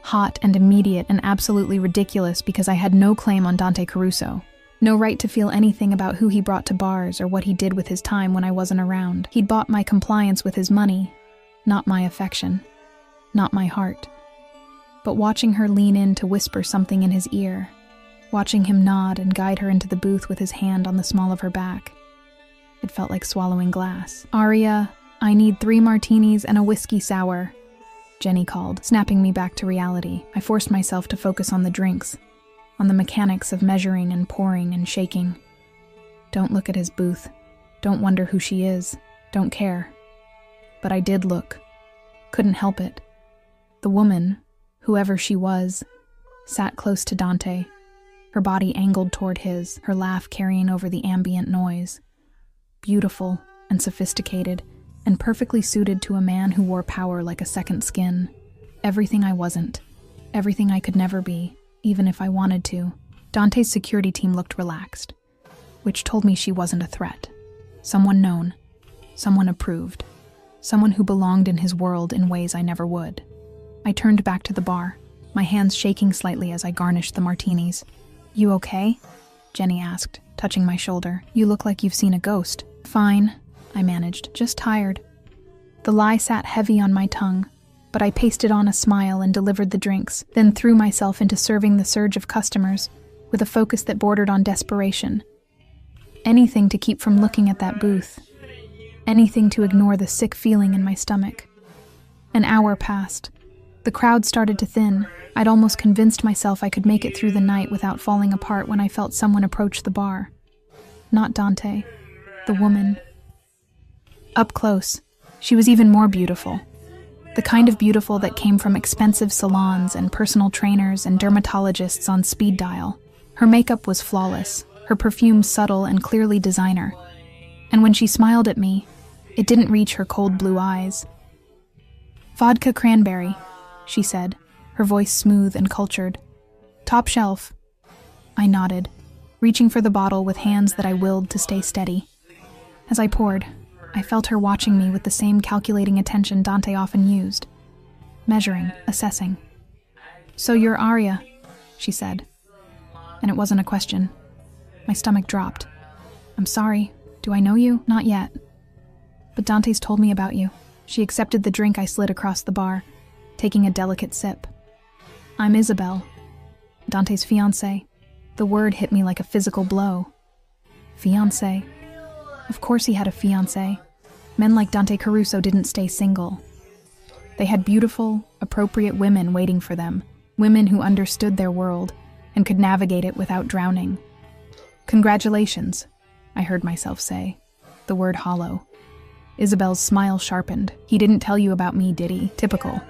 Speaker 1: Hot and immediate and absolutely ridiculous because I had no claim on Dante Caruso. No right to feel anything about who he brought to bars or what he did with his time when I wasn't around. He'd bought my compliance with his money, not my affection, not my heart. But watching her lean in to whisper something in his ear, watching him nod and guide her into the booth with his hand on the small of her back, it felt like swallowing glass. "Aria, I need 3 martinis and a whiskey sour," Jenny called, snapping me back to reality. I forced myself to focus on the drinks, on the mechanics of measuring and pouring and shaking. Don't look at his booth. Don't wonder who she is. Don't care. But I did look. Couldn't help it. The woman, whoever she was, sat close to Dante, her body angled toward his, her laugh carrying over the ambient noise. Beautiful and sophisticated, and perfectly suited to a man who wore power like a second skin. Everything I wasn't. Everything I could never be, even if I wanted to. Dante's security team looked relaxed, which told me she wasn't a threat. Someone known, someone approved, someone who belonged in his world in ways I never would. I turned back to the bar, my hands shaking slightly as I garnished the martinis. "You okay?" Jenny asked. touching my shoulder. "You look like you've seen a ghost." "Fine," I managed, "just tired." The lie sat heavy on my tongue, but I pasted on a smile and delivered the drinks, then threw myself into serving the surge of customers with a focus that bordered on desperation. Anything to keep from looking at that booth. Anything to ignore the sick feeling in my stomach. An hour passed. The crowd started to thin. I'd almost convinced myself I could make it through the night without falling apart when I felt someone approach the bar. Not Dante. The woman. Up close, she was even more beautiful. The kind of beautiful that came from expensive salons and personal trainers and dermatologists on speed dial. Her makeup was flawless, her perfume subtle and clearly designer. And when she smiled at me, it didn't reach her cold blue eyes. "Vodka cranberry," she said, her voice smooth and cultured. "Top shelf." I nodded, reaching for the bottle with hands that I willed to stay steady. As I poured, I felt her watching me with the same calculating attention Dante often used. Measuring, assessing. "So you're Arya," she said. And it wasn't a question. My stomach dropped. "I'm sorry. Do I know you? Not yet. But Dante's told me about you." She accepted the drink I slid across the bar, taking a delicate sip. "I'm Isabel, Dante's fiancée." The word hit me like a physical blow. Fiancé. Of course he had a fiancée. Men like Dante Caruso didn't stay single. They had beautiful, appropriate women waiting for them, women who understood their world and could navigate it without drowning. "Congratulations," I heard myself say, the word hollow. Isabel's smile sharpened. "He didn't tell you about me, did he? Typical.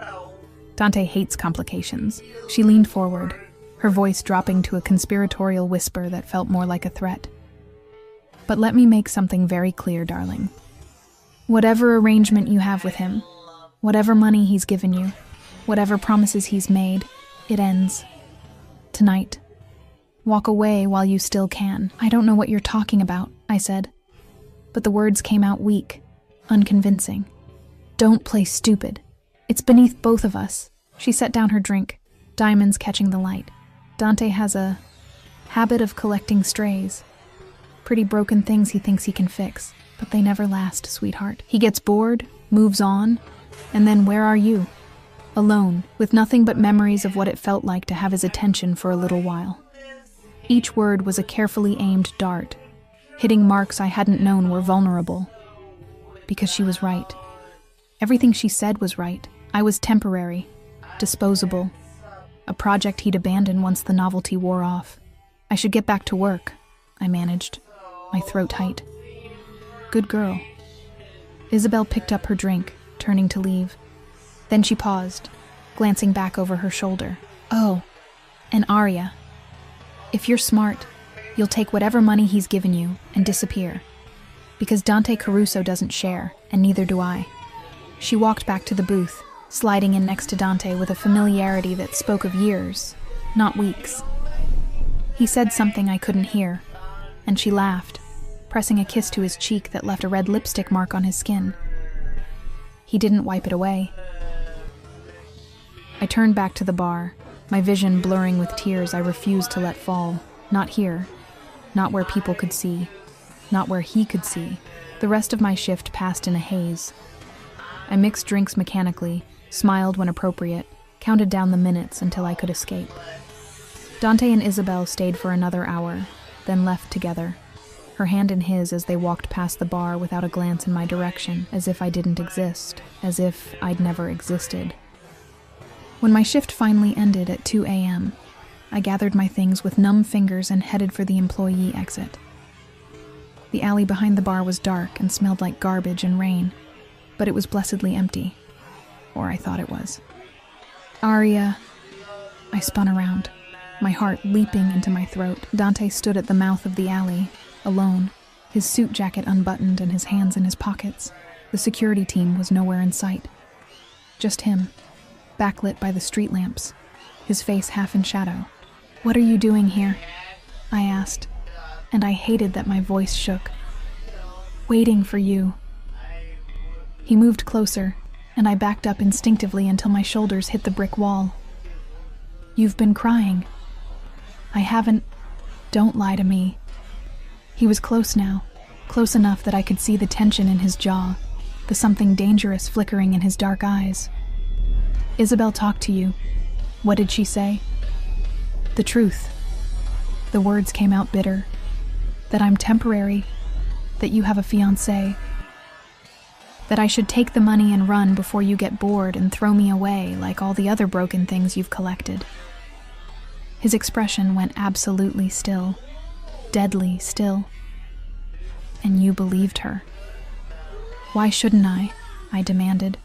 Speaker 1: Dante hates complications." She leaned forward, her voice dropping to a conspiratorial whisper that felt more like a threat. "But let me make something very clear, darling. Whatever arrangement you have with him, whatever money he's given you, whatever promises he's made, it ends. Tonight. Walk away while you still can." "I don't know what you're talking about," I said. But the words came out weak, unconvincing. "Don't play stupid. It's beneath both of us." She set down her drink, diamonds catching the light. "Dante has a habit of collecting strays. Pretty broken things he thinks he can fix, but they never last, sweetheart. He gets bored, moves on, and then where are you? Alone, with nothing but memories of what it felt like to have his attention for a little while." Each word was a carefully aimed dart, hitting marks I hadn't known were vulnerable. Because she was right. Everything she said was right. I was temporary, disposable, a project he'd abandon once the novelty wore off. "I should get back to work," I managed, my throat tight. "Good girl." Isabel picked up her drink, turning to leave. Then she paused, glancing back over her shoulder. "Oh, and Arya. If you're smart, you'll take whatever money he's given you and disappear. Because Dante Caruso doesn't share, and neither do I." She walked back to the booth, sliding in next to Dante with a familiarity that spoke of years, not weeks. He said something I couldn't hear, and she laughed, pressing a kiss to his cheek that left a red lipstick mark on his skin. He didn't wipe it away. I turned back to the bar, my vision blurring with tears I refused to let fall. Not here. Not where people could see. Not where he could see. The rest of my shift passed in a haze. I mixed drinks mechanically, smiled when appropriate, counted down the minutes until I could escape. Dante and Isabel stayed for another hour, then left together, her hand in his as they walked past the bar without a glance in my direction, as if I didn't exist, as if I'd never existed. When my shift finally ended at 2 a.m., I gathered my things with numb fingers and headed for the employee exit. The alley behind the bar was dark and smelled like garbage and rain, but it was blessedly empty. Or I thought it was. "Arya." I spun around, my heart leaping into my throat. Dante stood at the mouth of the alley, alone, his suit jacket unbuttoned and his hands in his pockets. The security team was nowhere in sight. Just him, backlit by the street lamps, his face half in shadow. "What are you doing here?" I asked, and I hated that my voice shook. "Waiting for you." He moved closer, and I backed up instinctively until my shoulders hit the brick wall. "You've been crying." "I haven't. Don't lie to me." He was close now, close enough that I could see the tension in his jaw, the something dangerous flickering in his dark eyes. "Isabel talked to you. What did she say?" "The truth." The words came out bitter. "That I'm temporary, that you have a fiancé, that I should take the money and run before you get bored and throw me away like all the other broken things you've collected." His expression went absolutely still, deadly still. "And you believed her." "Why shouldn't I demanded,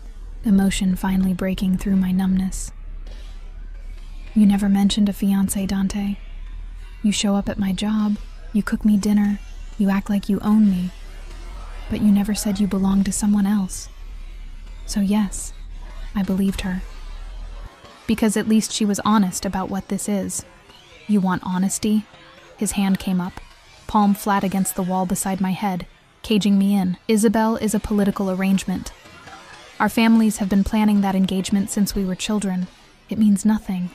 Speaker 1: emotion finally breaking through my numbness. "You never mentioned a fiancé, Dante. You show up at my job, you cook me dinner, you act like you own me, but you never said you belonged to someone else. So yes, I believed her. Because at least she was honest about what this is." "You want honesty?" His hand came up, palm flat against the wall beside my head, caging me in. "Isabel is a political arrangement. Our families have been planning that engagement since we were children. It means nothing.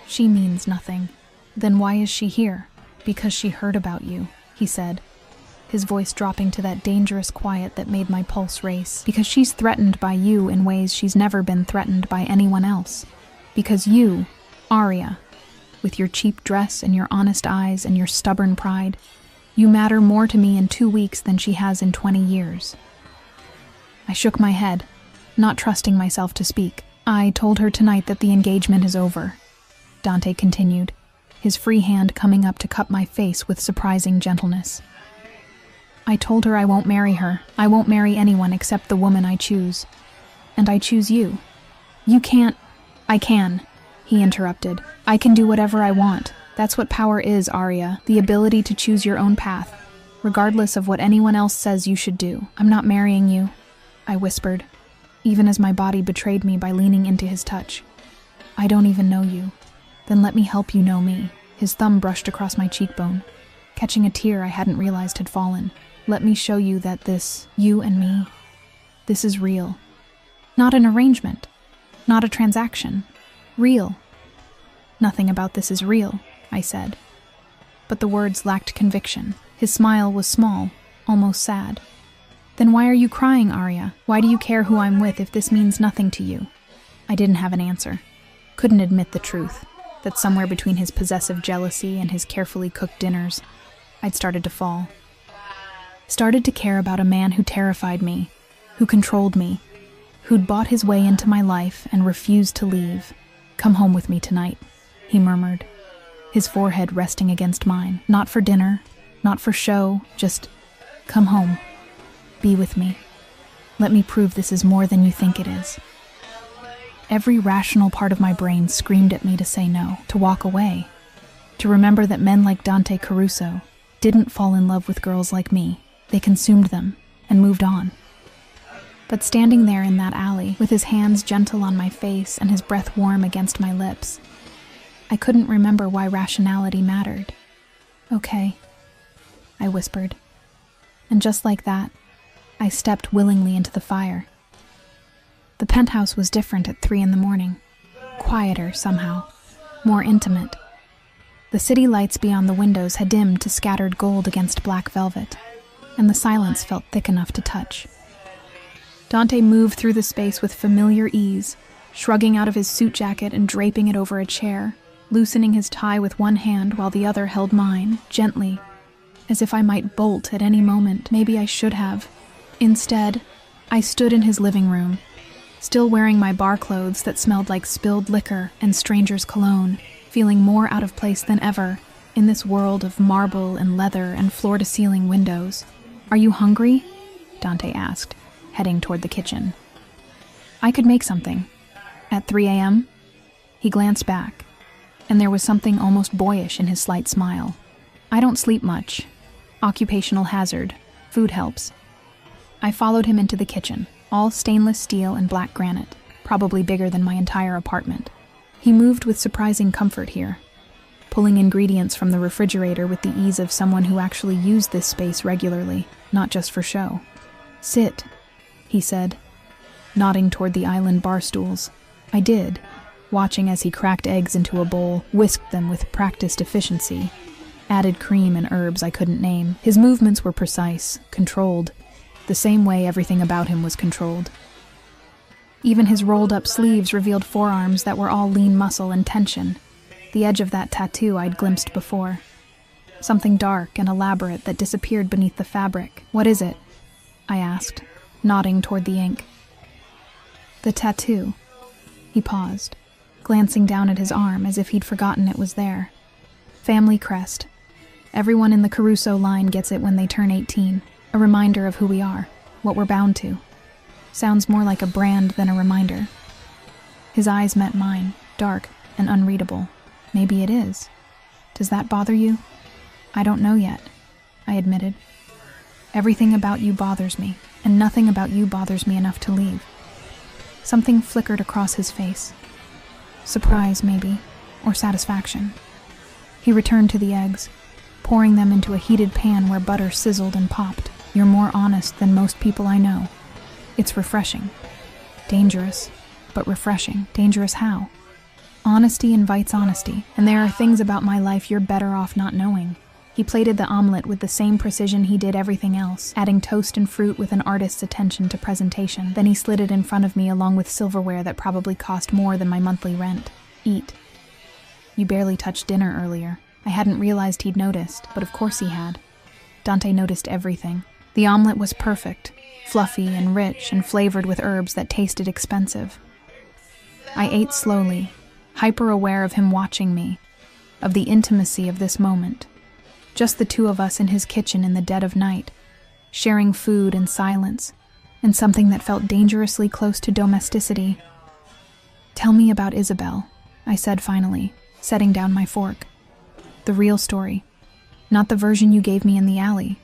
Speaker 1: She means nothing. Then why is she here?" "Because she heard about you," he said, his voice dropping to that dangerous quiet that made my pulse race. "Because she's threatened by you in ways she's never been threatened by anyone else. Because you, Aria, with your cheap dress and your honest eyes and your stubborn pride, you matter more to me in 2 weeks than she has in 20 years. I shook my head, not trusting myself to speak. "I told her tonight that the engagement is over," Dante continued, his free hand coming up to cup my face with surprising gentleness. "I told her I won't marry her. I won't marry anyone except the woman I choose. And I choose you. You can't—" "I can," he interrupted. "I can do whatever I want. That's what power is, Aria, the ability to choose your own path, regardless of what anyone else says you should do." "I'm not marrying you," I whispered, even as my body betrayed me by leaning into his touch. "I don't even know you." "Then let me help you know me." His thumb brushed across my cheekbone, catching a tear I hadn't realized had fallen. "Let me show you that this, you and me, this is real. Not an arrangement, not a transaction. Real." "Nothing about this is real," I said. But the words lacked conviction. His smile was small, almost sad. "Then why are you crying, Aria? Why do you care who I'm with if this means nothing to you?" I didn't have an answer. Couldn't admit the truth, that somewhere between his possessive jealousy and his carefully cooked dinners, I'd started to fall. Started to care about a man who terrified me, who controlled me, who'd bought his way into my life and refused to leave. "Come home with me tonight," he murmured, his forehead resting against mine. "Not for dinner, not for show, just come home. Be with me. Let me prove this is more than you think it is." Every rational part of my brain screamed at me to say no, to walk away, to remember that men like Dante Caruso didn't fall in love with girls like me. They consumed them and moved on. But standing there in that alley, with his hands gentle on my face and his breath warm against my lips, I couldn't remember why rationality mattered. "Okay," I whispered. And just like that, I stepped willingly into the fire. The penthouse was different at 3 a.m, quieter somehow, more intimate. The city lights beyond the windows had dimmed to scattered gold against black velvet, and the silence felt thick enough to touch. Dante moved through the space with familiar ease, shrugging out of his suit jacket and draping it over a chair, loosening his tie with one hand while the other held mine, gently, as if I might bolt at any moment. Maybe I should have. Instead, I stood in his living room, still wearing my bar clothes that smelled like spilled liquor and stranger's cologne, feeling more out of place than ever in this world of marble and leather and floor-to-ceiling windows. "Are you hungry?" Dante asked, heading toward the kitchen. "I could make something." "At 3 a.m? He glanced back, and there was something almost boyish in his slight smile. "I don't sleep much. Occupational hazard. Food helps." I followed him into the kitchen, all stainless steel and black granite, probably bigger than my entire apartment. He moved with surprising comfort here, pulling ingredients from the refrigerator with the ease of someone who actually used this space regularly, not just for show. "Sit," he said, nodding toward the island bar stools. I did, watching as he cracked eggs into a bowl, whisked them with practiced efficiency, added cream and herbs I couldn't name. His movements were precise, controlled, the same way everything about him was controlled. Even his rolled-up sleeves revealed forearms that were all lean muscle and tension, the edge of that tattoo I'd glimpsed before. Something dark and elaborate that disappeared beneath the fabric. "What is it?" I asked, nodding toward the ink. "The tattoo." He paused, glancing down at his arm as if he'd forgotten it was there. "Family crest. Everyone in the Caruso line gets it when they turn 18, a reminder of who we are, what we're bound to. Sounds more like a brand than a reminder." His eyes met mine, dark and unreadable. "Maybe it is. Does that bother you?" "I don't know yet," I admitted. "Everything about you bothers me, and nothing about you bothers me enough to leave." Something flickered across his face. Surprise, maybe, or satisfaction. He returned to the eggs, pouring them into a heated pan where butter sizzled and popped. "You're more honest than most people I know. It's refreshing. Dangerous, but refreshing." "Dangerous how?" "Honesty invites honesty, and there are things about my life you're better off not knowing." He plated the omelet with the same precision he did everything else, adding toast and fruit with an artist's attention to presentation. Then he slid it in front of me along with silverware that probably cost more than my monthly rent. "Eat. You barely touched dinner earlier." I hadn't realized he'd noticed, but of course he had. Dante noticed everything. The omelet was perfect, fluffy and rich and flavored with herbs that tasted expensive. I ate slowly, hyper-aware of him watching me, of the intimacy of this moment. Just the two of us in his kitchen in the dead of night, sharing food in silence, and something that felt dangerously close to domesticity. "Tell me about Isabel," I said finally, setting down my fork. "The real story, not the version you gave me in the alley."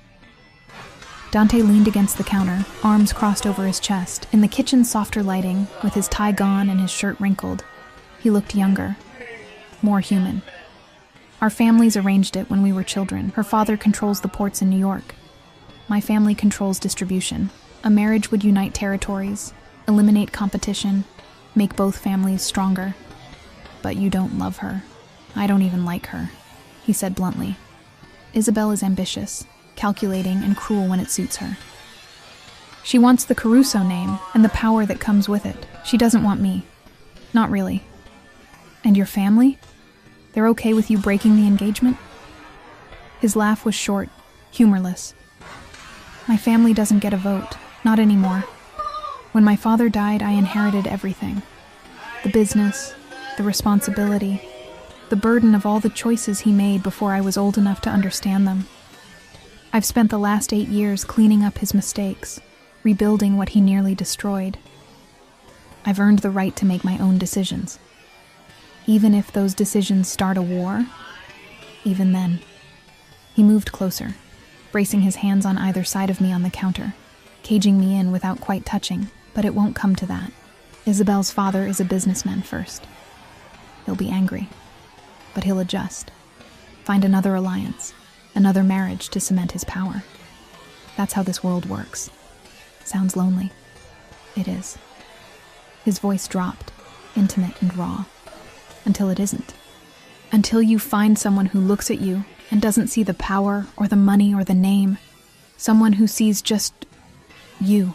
Speaker 1: Dante leaned against the counter, arms crossed over his chest. In the kitchen's softer lighting, with his tie gone and his shirt wrinkled, he looked younger, more human. "Our families arranged it when we were children. Her father controls the ports in New York. My family controls distribution. A marriage would unite territories, eliminate competition, make both families stronger. But you don't love her. I don't even like her," he said bluntly. "Isabel is ambitious, calculating, and cruel when it suits her. She wants the Caruso name and the power that comes with it. She doesn't want me. Not really." "And your family? They're okay with you breaking the engagement?" His laugh was short, humorless. "My family doesn't get a vote, not anymore. When my father died, I inherited everything. The business, the responsibility, the burden of all the choices he made before I was old enough to understand them. I've spent the last 8 years cleaning up his mistakes, rebuilding what he nearly destroyed. I've earned the right to make my own decisions. Even if those decisions start a war, even then." He moved closer, bracing his hands on either side of me on the counter, caging me in without quite touching. "But it won't come to that. Isabel's father is a businessman first. He'll be angry, but he'll adjust, find another alliance, another marriage to cement his power. That's how this world works. Sounds lonely. It is." His voice dropped, intimate and raw. "Until it isn't. Until you find someone who looks at you and doesn't see the power or the money or the name. Someone who sees just you."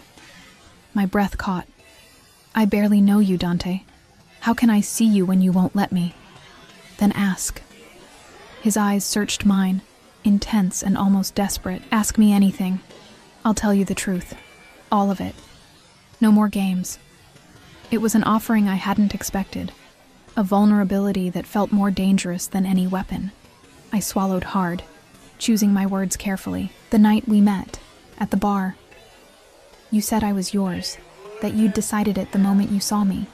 Speaker 1: My breath caught. "I barely know you, Dante. How can I see you when you won't let me?" "Then ask." His eyes searched mine, intense and almost desperate. "Ask me anything. I'll tell you the truth. All of it. No more games." It was an offering I hadn't expected. A vulnerability that felt more dangerous than any weapon. I swallowed hard, choosing my words carefully. "The night we met, at the bar, you said I was yours, that you'd decided it the moment you saw me.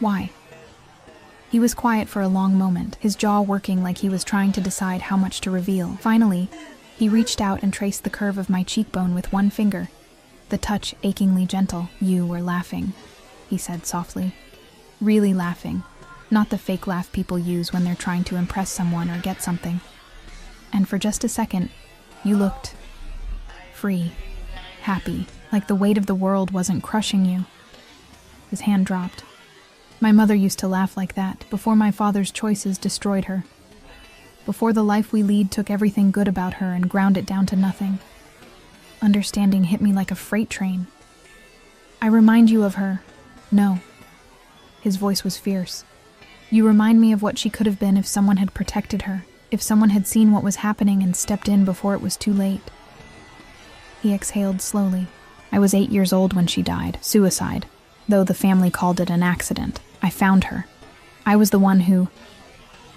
Speaker 1: Why?" He was quiet for a long moment, his jaw working like he was trying to decide how much to reveal. Finally, he reached out and traced the curve of my cheekbone with one finger, the touch achingly gentle. "You were laughing," he said softly. "Really laughing, not the fake laugh people use when they're trying to impress someone or get something. And for just a second, you looked free, happy, like the weight of the world wasn't crushing you." His hand dropped. "My mother used to laugh like that before my father's choices destroyed her. before the life we lead took everything good about her and ground it down to nothing. Understanding hit me like a freight train. I remind you of her. No. His voice was fierce. You remind me of what she could have been if someone had protected her, if someone had seen what was happening and stepped in before it was too late. He exhaled slowly. I was 8 years old when she died, suicide, though the family called it an accident. I found her. I was the one who...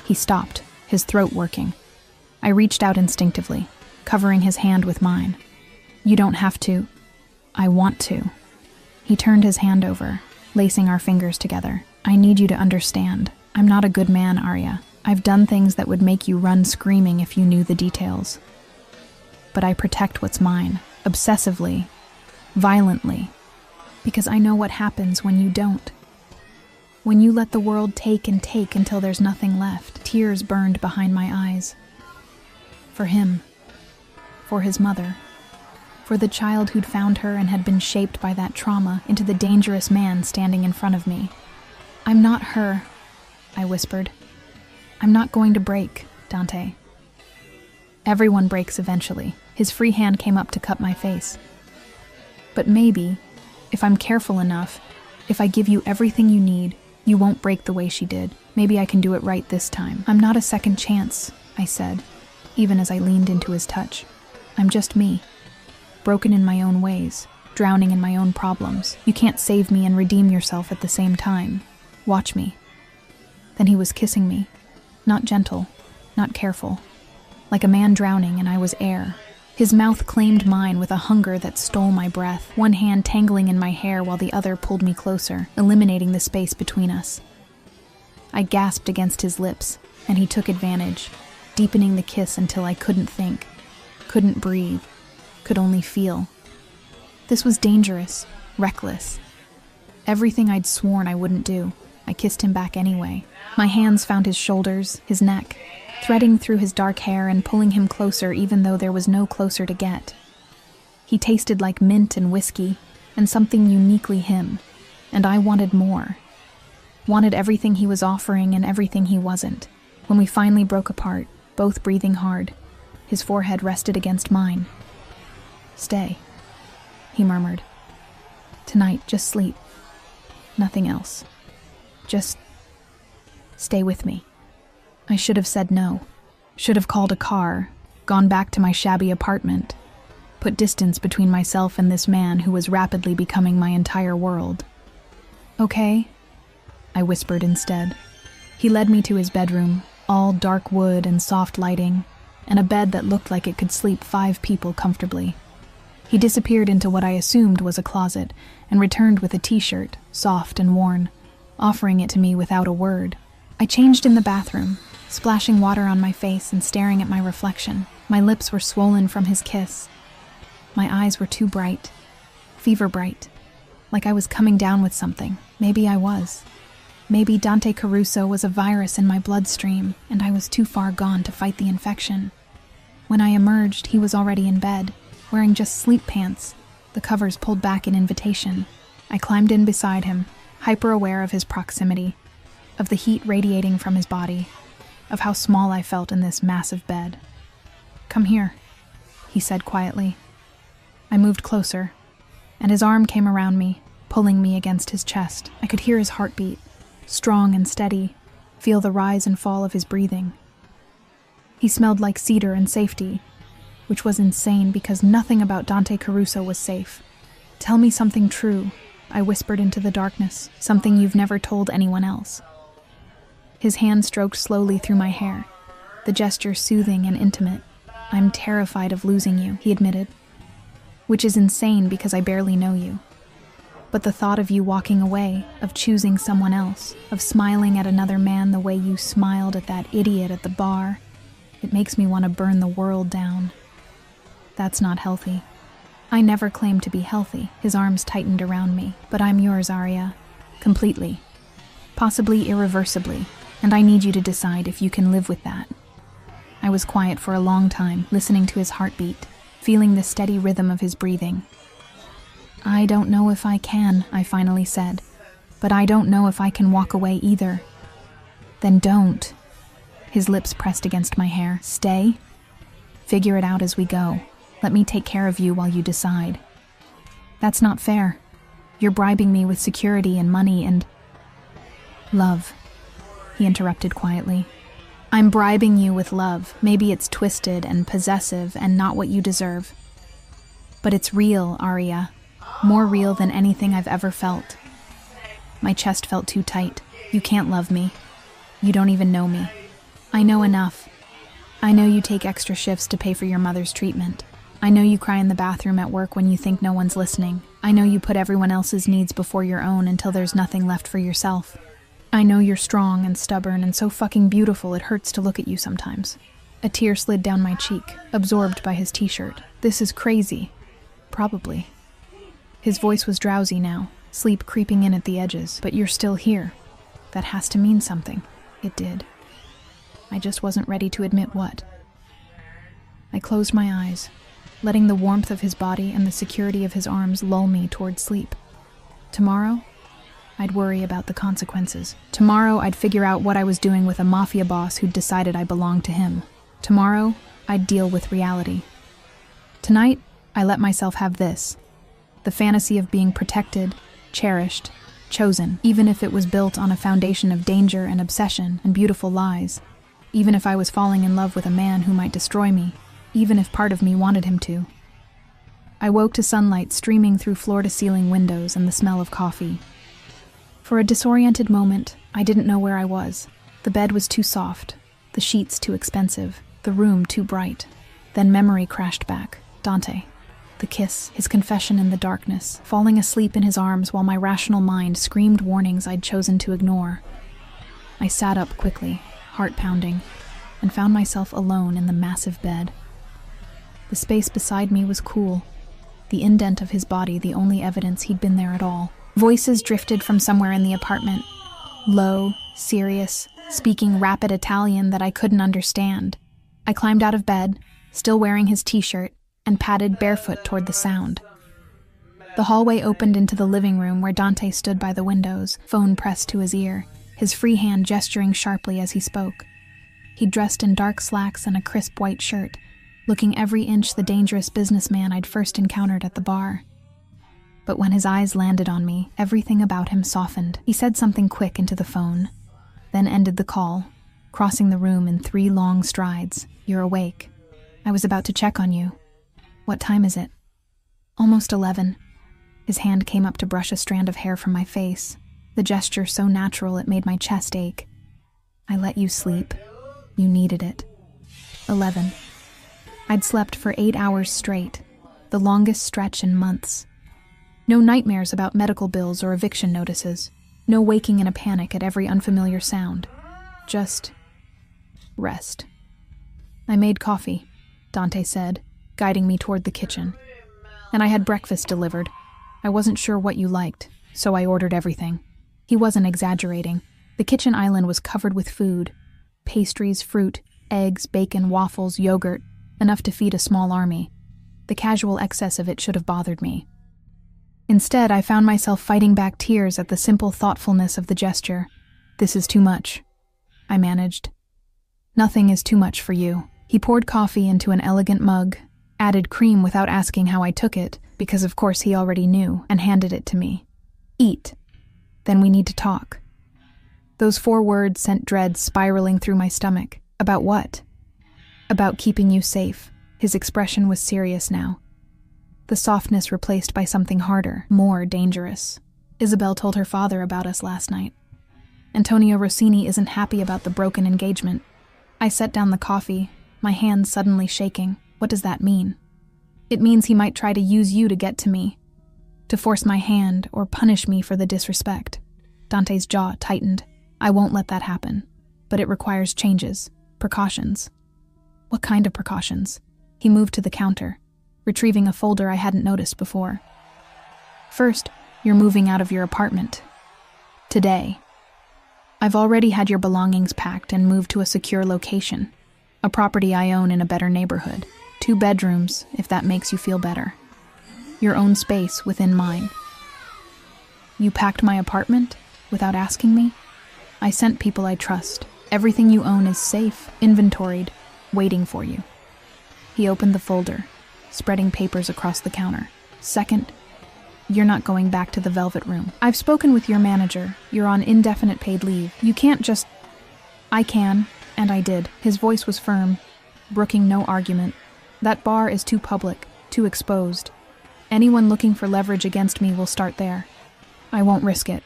Speaker 1: He stopped, his throat working. I reached out instinctively, covering his hand with mine. You don't have to. I want to. He turned his hand over, lacing our fingers together. I need you to understand. I'm not a good man, Arya. I've done things that would make you run screaming if you knew the details. But I protect what's mine, obsessively, violently, because I know what happens when you don't. When you let the world take and take until there's nothing left. Tears burned behind my eyes. For him. For his mother. For the child who'd found her and had been shaped by that trauma into the dangerous man standing in front of me. I'm not her, I whispered. I'm not going to break, Dante. Everyone breaks eventually. His free hand came up to cut my face. But maybe, if I'm careful enough, if I give you everything you need, you won't break the way she did. Maybe I can do it right this time. I'm not a second chance, I said, even as I leaned into his touch. I'm just me, broken in my own ways, drowning in my own problems. You can't save me and redeem yourself at the same time. Watch me. Then he was kissing me, not gentle, not careful, like a man drowning and I was air. His mouth claimed mine with a hunger that stole my breath, one hand tangling in my hair while the other pulled me closer, eliminating the space between us. I gasped against his lips, and he took advantage, deepening the kiss until I couldn't think, couldn't breathe, could only feel. This was dangerous, reckless. Everything I'd sworn I wouldn't do. I kissed him back anyway. My hands found his shoulders, his neck, threading through his dark hair and pulling him closer even though there was no closer to get. He tasted like mint and whiskey, and something uniquely him, and I wanted more. Wanted everything he was offering and everything he wasn't. When we finally broke apart, both breathing hard, his forehead rested against mine. Stay, he murmured. Tonight, just sleep. Nothing else. Just stay with me. I should have said no. Should have called a car, gone back to my shabby apartment, put distance between myself and this man who was rapidly becoming my entire world. Okay, I whispered instead. He led me to his bedroom, all dark wood and soft lighting, and a bed that looked like it could sleep 5 people comfortably. He disappeared into what I assumed was a closet and returned with a t-shirt, soft and worn, offering it to me without a word. I changed in the bathroom, splashing water on my face and staring at my reflection. My lips were swollen from his kiss. My eyes were too bright, fever bright, like I was coming down with something. Maybe I was. Maybe Dante Caruso was a virus in my bloodstream, and I was too far gone to fight the infection. When I emerged, he was already in bed, wearing just sleep pants, the covers pulled back in invitation. I climbed in beside him, hyper-aware of his proximity, of the heat radiating from his body, of how small I felt in this massive bed. Come here, he said quietly. I moved closer, and his arm came around me, pulling me against his chest. I could hear his heartbeat, strong and steady, feel the rise and fall of his breathing. He smelled like cedar and safety, which was insane because nothing about Dante Caruso was safe. Tell me something true, I whispered into the darkness, something you've never told anyone else. His hand stroked slowly through my hair, the gesture soothing and intimate. I'm terrified of losing you, he admitted, which is insane because I barely know you. But the thought of you walking away, of choosing someone else, of smiling at another man the way you smiled at that idiot at the bar, it makes me want to burn the world down. That's not healthy. I never claimed to be healthy. His arms tightened around me. But I'm yours, Arya. Completely. Possibly irreversibly. And I need you to decide if you can live with that. I was quiet for a long time, listening to his heartbeat, feeling the steady rhythm of his breathing. I don't know if I can, I finally said. But I don't know if I can walk away either. Then don't. His lips pressed against my hair. Stay? Figure it out as we go. Let me take care of you while you decide. That's not fair. You're bribing me with security and money and... love, he interrupted quietly. I'm bribing you with love. Maybe it's twisted and possessive and not what you deserve. But it's real, Arya. More real than anything I've ever felt. My chest felt too tight. You can't love me. You don't even know me. I know enough. I know you take extra shifts to pay for your mother's treatment. I know you cry in the bathroom at work when you think no one's listening. I know you put everyone else's needs before your own until there's nothing left for yourself. I know you're strong and stubborn and so fucking beautiful it hurts to look at you sometimes. A tear slid down my cheek, absorbed by his t-shirt. This is crazy. Probably. His voice was drowsy now, sleep creeping in at the edges. But you're still here. That has to mean something. It did. I just wasn't ready to admit what. I closed my eyes, letting the warmth of his body and the security of his arms lull me toward sleep. Tomorrow, I'd worry about the consequences. Tomorrow, I'd figure out what I was doing with a Mafia boss who'd decided I belonged to him. Tomorrow, I'd deal with reality. Tonight, I let myself have this. The fantasy of being protected, cherished, chosen, even if it was built on a foundation of danger and obsession and beautiful lies. Even if I was falling in love with a man who might destroy me, even if part of me wanted him to. I woke to sunlight streaming through floor-to-ceiling windows and the smell of coffee. For a disoriented moment, I didn't know where I was. The bed was too soft, the sheets too expensive, the room too bright. Then memory crashed back. Dante. The kiss, his confession in the darkness, falling asleep in his arms while my rational mind screamed warnings I'd chosen to ignore. I sat up quickly, heart pounding, and found myself alone in the massive bed. The space beside me was cool, the indent of his body the only evidence he'd been there at all. Voices drifted from somewhere in the apartment, low, serious, speaking rapid Italian that I couldn't understand. I climbed out of bed, still wearing his t-shirt, and padded barefoot toward the sound. The hallway opened into the living room where Dante stood by the windows, phone pressed to his ear, his free hand gesturing sharply as he spoke. He'd dressed in dark slacks and a crisp white shirt, looking every inch the dangerous businessman I'd first encountered at the bar. But when his eyes landed on me, everything about him softened. He said something quick into the phone, then ended the call, crossing the room in 3 long strides. You're awake. I was about to check on you. What time is it? Almost 11. His hand came up to brush a strand of hair from my face, the gesture so natural it made my chest ache. I let you sleep. You needed it. 11. I'd slept for 8 hours straight, the longest stretch in months. No nightmares about medical bills or eviction notices. No waking in a panic at every unfamiliar sound. Just rest. I made coffee, Dante said, guiding me toward the kitchen. And I had breakfast delivered. I wasn't sure what you liked, so I ordered everything. He wasn't exaggerating. The kitchen island was covered with food. Pastries, fruit, eggs, bacon, waffles, yogurt, enough to feed a small army. The casual excess of it should have bothered me. Instead, I found myself fighting back tears at the simple thoughtfulness of the gesture. This is too much, I managed. Nothing is too much for you. He poured coffee into an elegant mug, added cream without asking how I took it, because of course he already knew, and handed it to me. Eat. Then we need to talk. Those 4 words sent dread spiraling through my stomach. About what? About keeping you safe. His expression was serious now. The softness replaced by something harder, more dangerous. Isabel told her father about us last night. Antonio Rossini isn't happy about the broken engagement. I set down the coffee, my hands suddenly shaking. What does that mean? It means he might try to use you to get to me, to force my hand or punish me for the disrespect. Dante's jaw tightened. I won't let that happen, but it requires changes, precautions. What kind of precautions? He moved to the counter, retrieving a folder I hadn't noticed before. First, you're moving out of your apartment. Today. I've already had your belongings packed and moved to a secure location, a property I own in a better neighborhood. 2 bedrooms, if that makes you feel better. Your own space within mine. You packed my apartment without asking me? I sent people I trust, Everything you own is safe, inventoried, waiting for you. He opened the folder, spreading papers across the counter. Second, you're not going back to the Velvet Room. I've spoken with your manager. You're on indefinite paid leave. You can't just... I can, and I did. His voice was firm, brooking no argument. That bar is too public, too exposed. Anyone looking for leverage against me will start there. I won't risk it.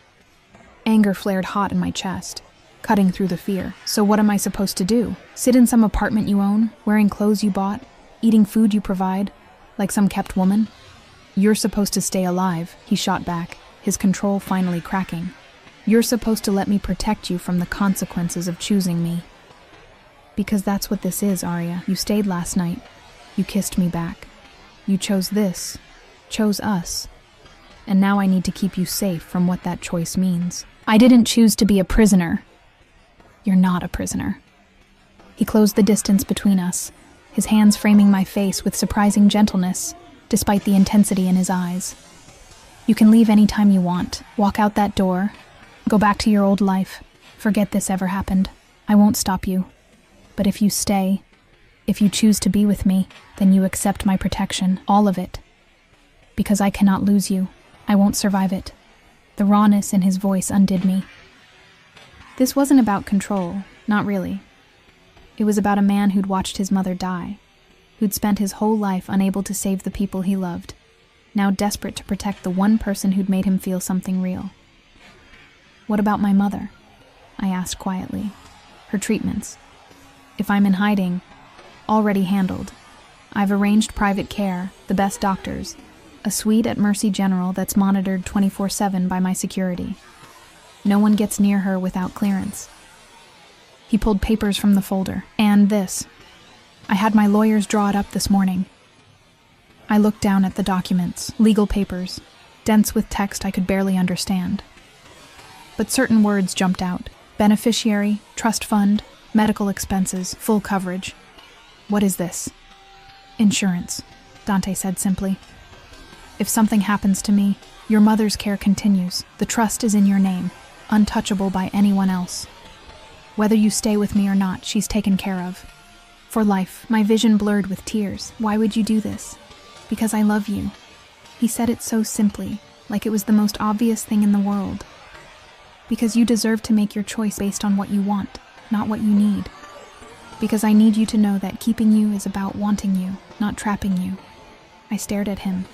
Speaker 1: Anger flared hot in my chest, cutting through the fear. So what am I supposed to do? Sit in some apartment you own, wearing clothes you bought, eating food you provide, like some kept woman? You're supposed to stay alive, he shot back, his control finally cracking. You're supposed to let me protect you from the consequences of choosing me. Because that's what this is, Arya. You stayed last night. You kissed me back. You chose this, chose us. And now I need to keep you safe from what that choice means. I didn't choose to be a prisoner. You're not a prisoner. He closed the distance between us, his hands framing my face with surprising gentleness, despite the intensity in his eyes. You can leave any time you want, walk out that door, go back to your old life, forget this ever happened. I won't stop you. But if you stay, if you choose to be with me, then you accept my protection, all of it. Because I cannot lose you. I won't survive it. The rawness in his voice undid me. This wasn't about control, not really. It was about a man who'd watched his mother die, who'd spent his whole life unable to save the people he loved, now desperate to protect the one person who'd made him feel something real. What about my mother? I asked quietly. Her treatments. If I'm in hiding, already handled. I've arranged private care, the best doctors, a suite at Mercy General that's monitored 24/7 by my security. No one gets near her without clearance. He pulled papers from the folder. And this. I had my lawyers draw it up this morning. I looked down at the documents, legal papers, dense with text I could barely understand. But certain words jumped out. Beneficiary, trust fund, medical expenses, full coverage. What is this? Insurance, Dante said simply. If something happens to me, your mother's care continues. The trust is in your name, untouchable by anyone else. Whether you stay with me or not, she's taken care of. For life. My vision blurred with tears. Why would you do this? Because I love you. He said it so simply, like it was the most obvious thing in the world. Because you deserve to make your choice based on what you want, not what you need. Because I need you to know that keeping you is about wanting you, not trapping you. I stared at him.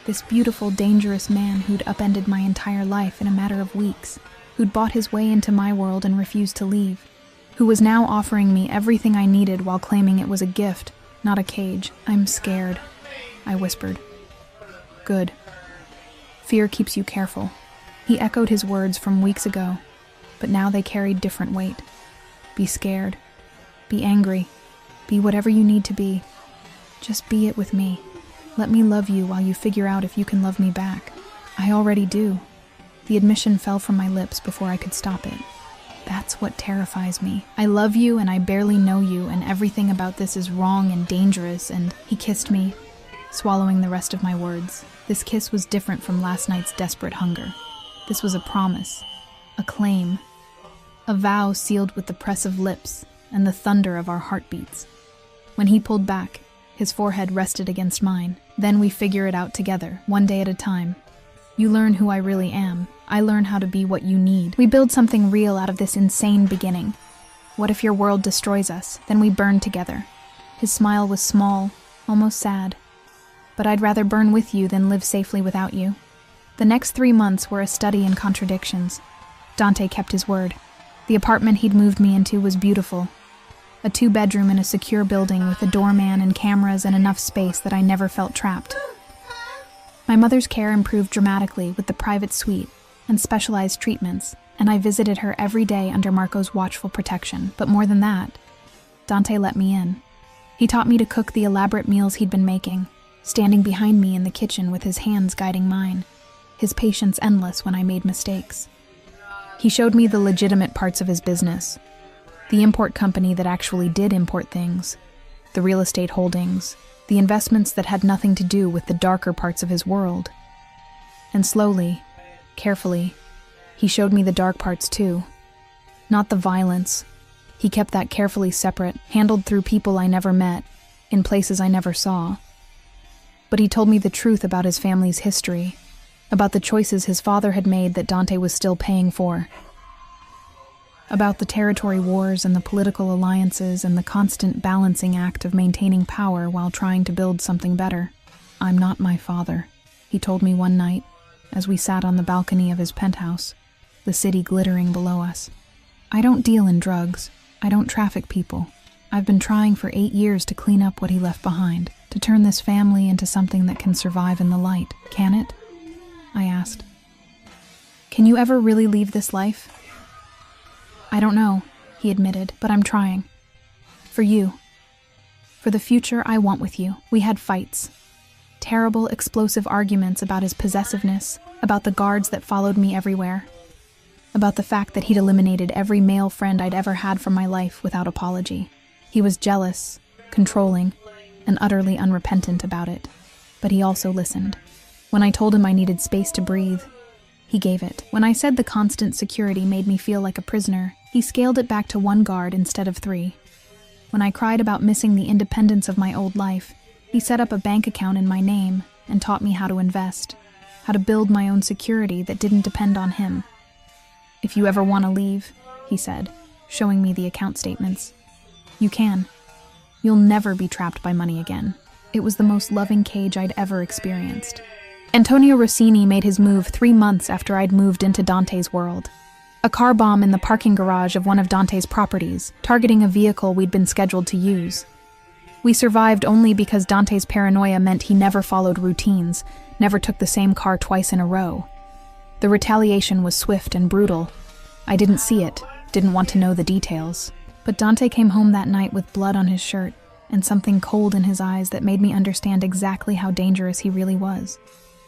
Speaker 1: This beautiful, dangerous man who'd upended my entire life in a matter of weeks, who'd bought his way into my world and refused to leave, who was now offering me everything I needed while claiming it was a gift, not a cage. I'm scared, I whispered. Good. Fear keeps you careful. He echoed his words from weeks ago, but now they carried different weight. Be scared. Be angry. Be whatever you need to be. Just be it with me. Let me love you while you figure out if you can love me back. I already do. The admission fell from my lips before I could stop it. That's what terrifies me. I love you and I barely know you, and everything about this is wrong and dangerous, and he kissed me, swallowing the rest of my words. This kiss was different from last night's desperate hunger. This was a promise, a claim, a vow sealed with the press of lips and the thunder of our heartbeats. When he pulled back, his forehead rested against mine. Then we figure it out together, one day at a time. You learn who I really am. I learn how to be what you need. We build something real out of this insane beginning. What if your world destroys us? Then we burn together. His smile was small, almost sad. But I'd rather burn with you than live safely without you. The next 3 months were a study in contradictions. Dante kept his word. The apartment he'd moved me into was beautiful. A 2-bedroom in a secure building with a doorman and cameras and enough space that I never felt trapped. My mother's care improved dramatically with the private suite and specialized treatments, and I visited her every day under Marco's watchful protection. But more than that, Dante let me in. He taught me to cook the elaborate meals he'd been making, standing behind me in the kitchen with his hands guiding mine, his patience endless when I made mistakes. He showed me the legitimate parts of his business, the import company that actually did import things, the real estate holdings, the investments that had nothing to do with the darker parts of his world. And slowly, carefully, he showed me the dark parts too. Not the violence, He kept that carefully separate, handled through people I never met, in places I never saw. But he told me the truth about his family's history, about the choices his father had made that Dante was still paying for, about the territory wars and the political alliances and the constant balancing act of maintaining power while trying to build something better. "I'm not my father," he told me one night, as we sat on the balcony of his penthouse, the city glittering below us. "I don't deal in drugs. I don't traffic people. I've been trying for 8 years to clean up what he left behind, to turn this family into something that can survive in the light. Can it?" I asked. "Can you ever really leave this life?" "I don't know," he admitted, "but I'm trying. For you. For the future I want with you." We had fights. Terrible, explosive arguments about his possessiveness, about the guards that followed me everywhere, about the fact that he'd eliminated every male friend I'd ever had from my life without apology. He was jealous, controlling, and utterly unrepentant about it. But he also listened. When I told him I needed space to breathe, he gave it. When I said the constant security made me feel like a prisoner, he scaled it back to 1 guard instead of 3. When I cried about missing the independence of my old life, he set up a bank account in my name and taught me how to invest, how to build my own security that didn't depend on him. "If you ever want to leave," he said, showing me the account statements, "you can. You'll never be trapped by money again." It was the most loving cage I'd ever experienced. Antonio Rossini made his move 3 months after I'd moved into Dante's world. A car bomb in the parking garage of one of Dante's properties, targeting a vehicle we'd been scheduled to use. We survived only because Dante's paranoia meant he never followed routines, never took the same car twice in a row. The retaliation was swift and brutal. I didn't see it, didn't want to know the details. But Dante came home that night with blood on his shirt and something cold in his eyes that made me understand exactly how dangerous he really was.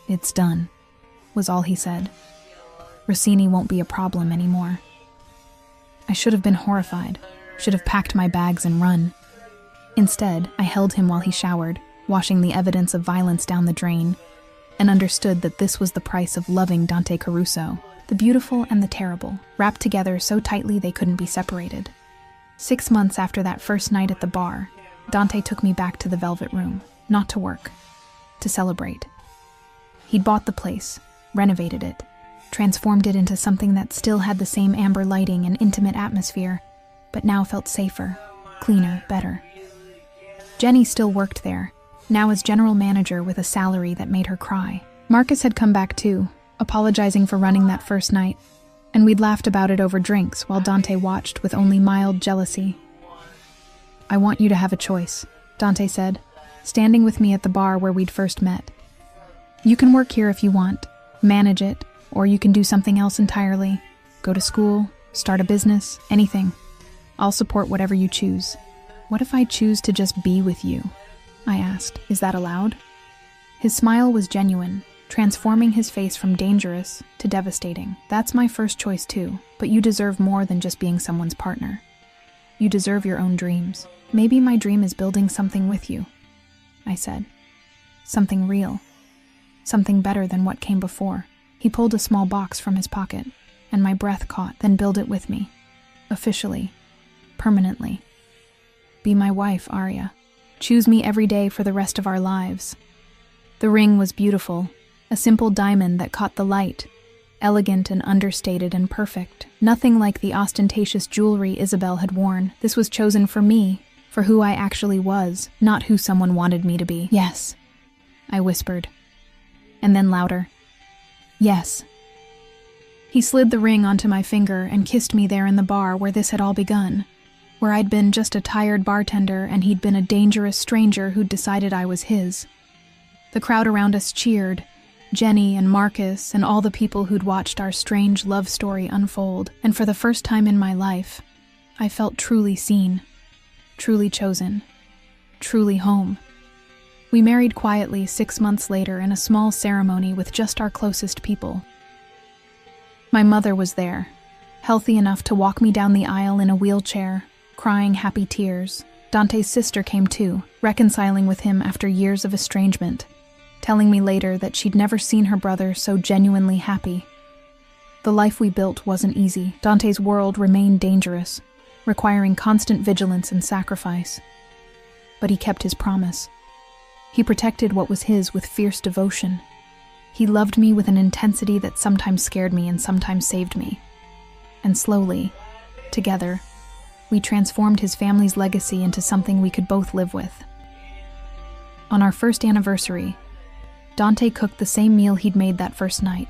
Speaker 1: "It's done," was all he said. "Rossini won't be a problem anymore." I should have been horrified, should have packed my bags and run. Instead, I held him while he showered, washing the evidence of violence down the drain, and understood that this was the price of loving Dante Caruso, the beautiful and the terrible, wrapped together so tightly they couldn't be separated. 6 months after that first night at the bar, Dante took me back to the Velvet Room, not to work, to celebrate. He'd bought the place, renovated it, transformed it into something that still had the same amber lighting and intimate atmosphere, but now felt safer, cleaner, better. Jenny still worked there, now as general manager with a salary that made her cry. Marcus had come back too, apologizing for running that first night, and we'd laughed about it over drinks while Dante watched with only mild jealousy. "I want you to have a choice," Dante said, standing with me at the bar where we'd first met. "You can work here if you want, manage it, or you can do something else entirely. Go to school, start a business, anything. I'll support whatever you choose." "What if I choose to just be with you?" I asked. "Is that allowed?" His smile was genuine, transforming his face from dangerous to devastating. "That's my first choice too, but you deserve more than just being someone's partner. You deserve your own dreams. Maybe my dream is building something with you," I said. "Something real. Something better than what came before." He pulled a small box from his pocket, and my breath caught, "Then build it with me. Officially. Permanently. Be my wife, Arya. Choose me every day for the rest of our lives." The ring was beautiful, a simple diamond that caught the light, elegant and understated and perfect. Nothing like the ostentatious jewelry Isabel had worn. This was chosen for me, for who I actually was, not who someone wanted me to be. "Yes," I whispered. And then louder. "Yes." He slid the ring onto my finger and kissed me there in the bar where this had all begun, where I'd been just a tired bartender and he'd been a dangerous stranger who'd decided I was his. The crowd around us cheered, Jenny and Marcus and all the people who'd watched our strange love story unfold, and for the first time in my life, I felt truly seen, truly chosen, truly home. We married quietly 6 months later in a small ceremony with just our closest people. My mother was there, healthy enough to walk me down the aisle in a wheelchair, crying happy tears. Dante's sister came too, reconciling with him after years of estrangement, telling me later that she'd never seen her brother so genuinely happy. The life we built wasn't easy. Dante's world remained dangerous, requiring constant vigilance and sacrifice. But he kept his promise. He protected what was his with fierce devotion. He loved me with an intensity that sometimes scared me and sometimes saved me. And slowly, together, we transformed his family's legacy into something we could both live with. On our first anniversary, Dante cooked the same meal he'd made that first night.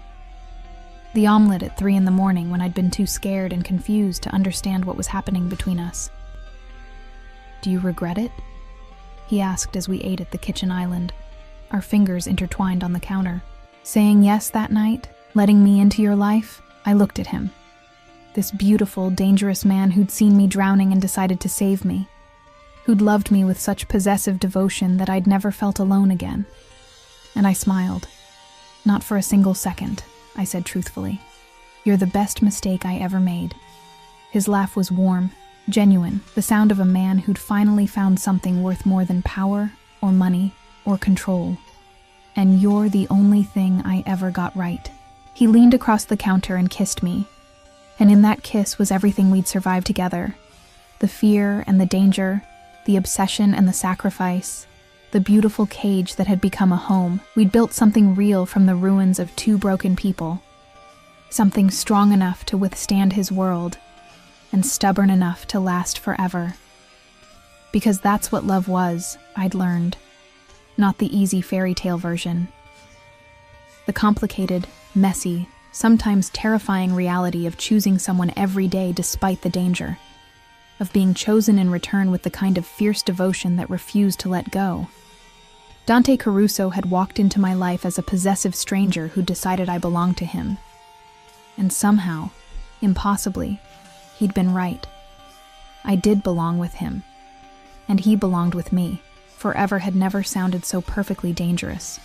Speaker 1: The omelet at 3 a.m. when I'd been too scared and confused to understand what was happening between us. "Do you regret it?" he asked as we ate at the kitchen island, our fingers intertwined on the counter. Saying yes that night, letting me into your life, I looked at him. This beautiful, dangerous man who'd seen me drowning and decided to save me. Who'd loved me with such possessive devotion that I'd never felt alone again. And I smiled. "Not for a single second," I said truthfully. "You're the best mistake I ever made." His laugh was warm, genuine, the sound of a man who'd finally found something worth more than power, or money, or control. "And you're the only thing I ever got right." He leaned across the counter and kissed me. And in that kiss was everything we'd survived together. The fear and the danger, the obsession and the sacrifice, the beautiful cage that had become a home. We'd built something real from the ruins of 2 broken people. Something strong enough to withstand his world, and stubborn enough to last forever. Because that's what love was, I'd learned. Not the easy fairy tale version. The complicated, messy, sometimes terrifying reality of choosing someone every day despite the danger. Of being chosen in return with the kind of fierce devotion that refused to let go. Dante Caruso had walked into my life as a possessive stranger who decided I belonged to him. And somehow, impossibly, he'd been right. I did belong with him. And he belonged with me. Forever had never sounded so perfectly dangerous.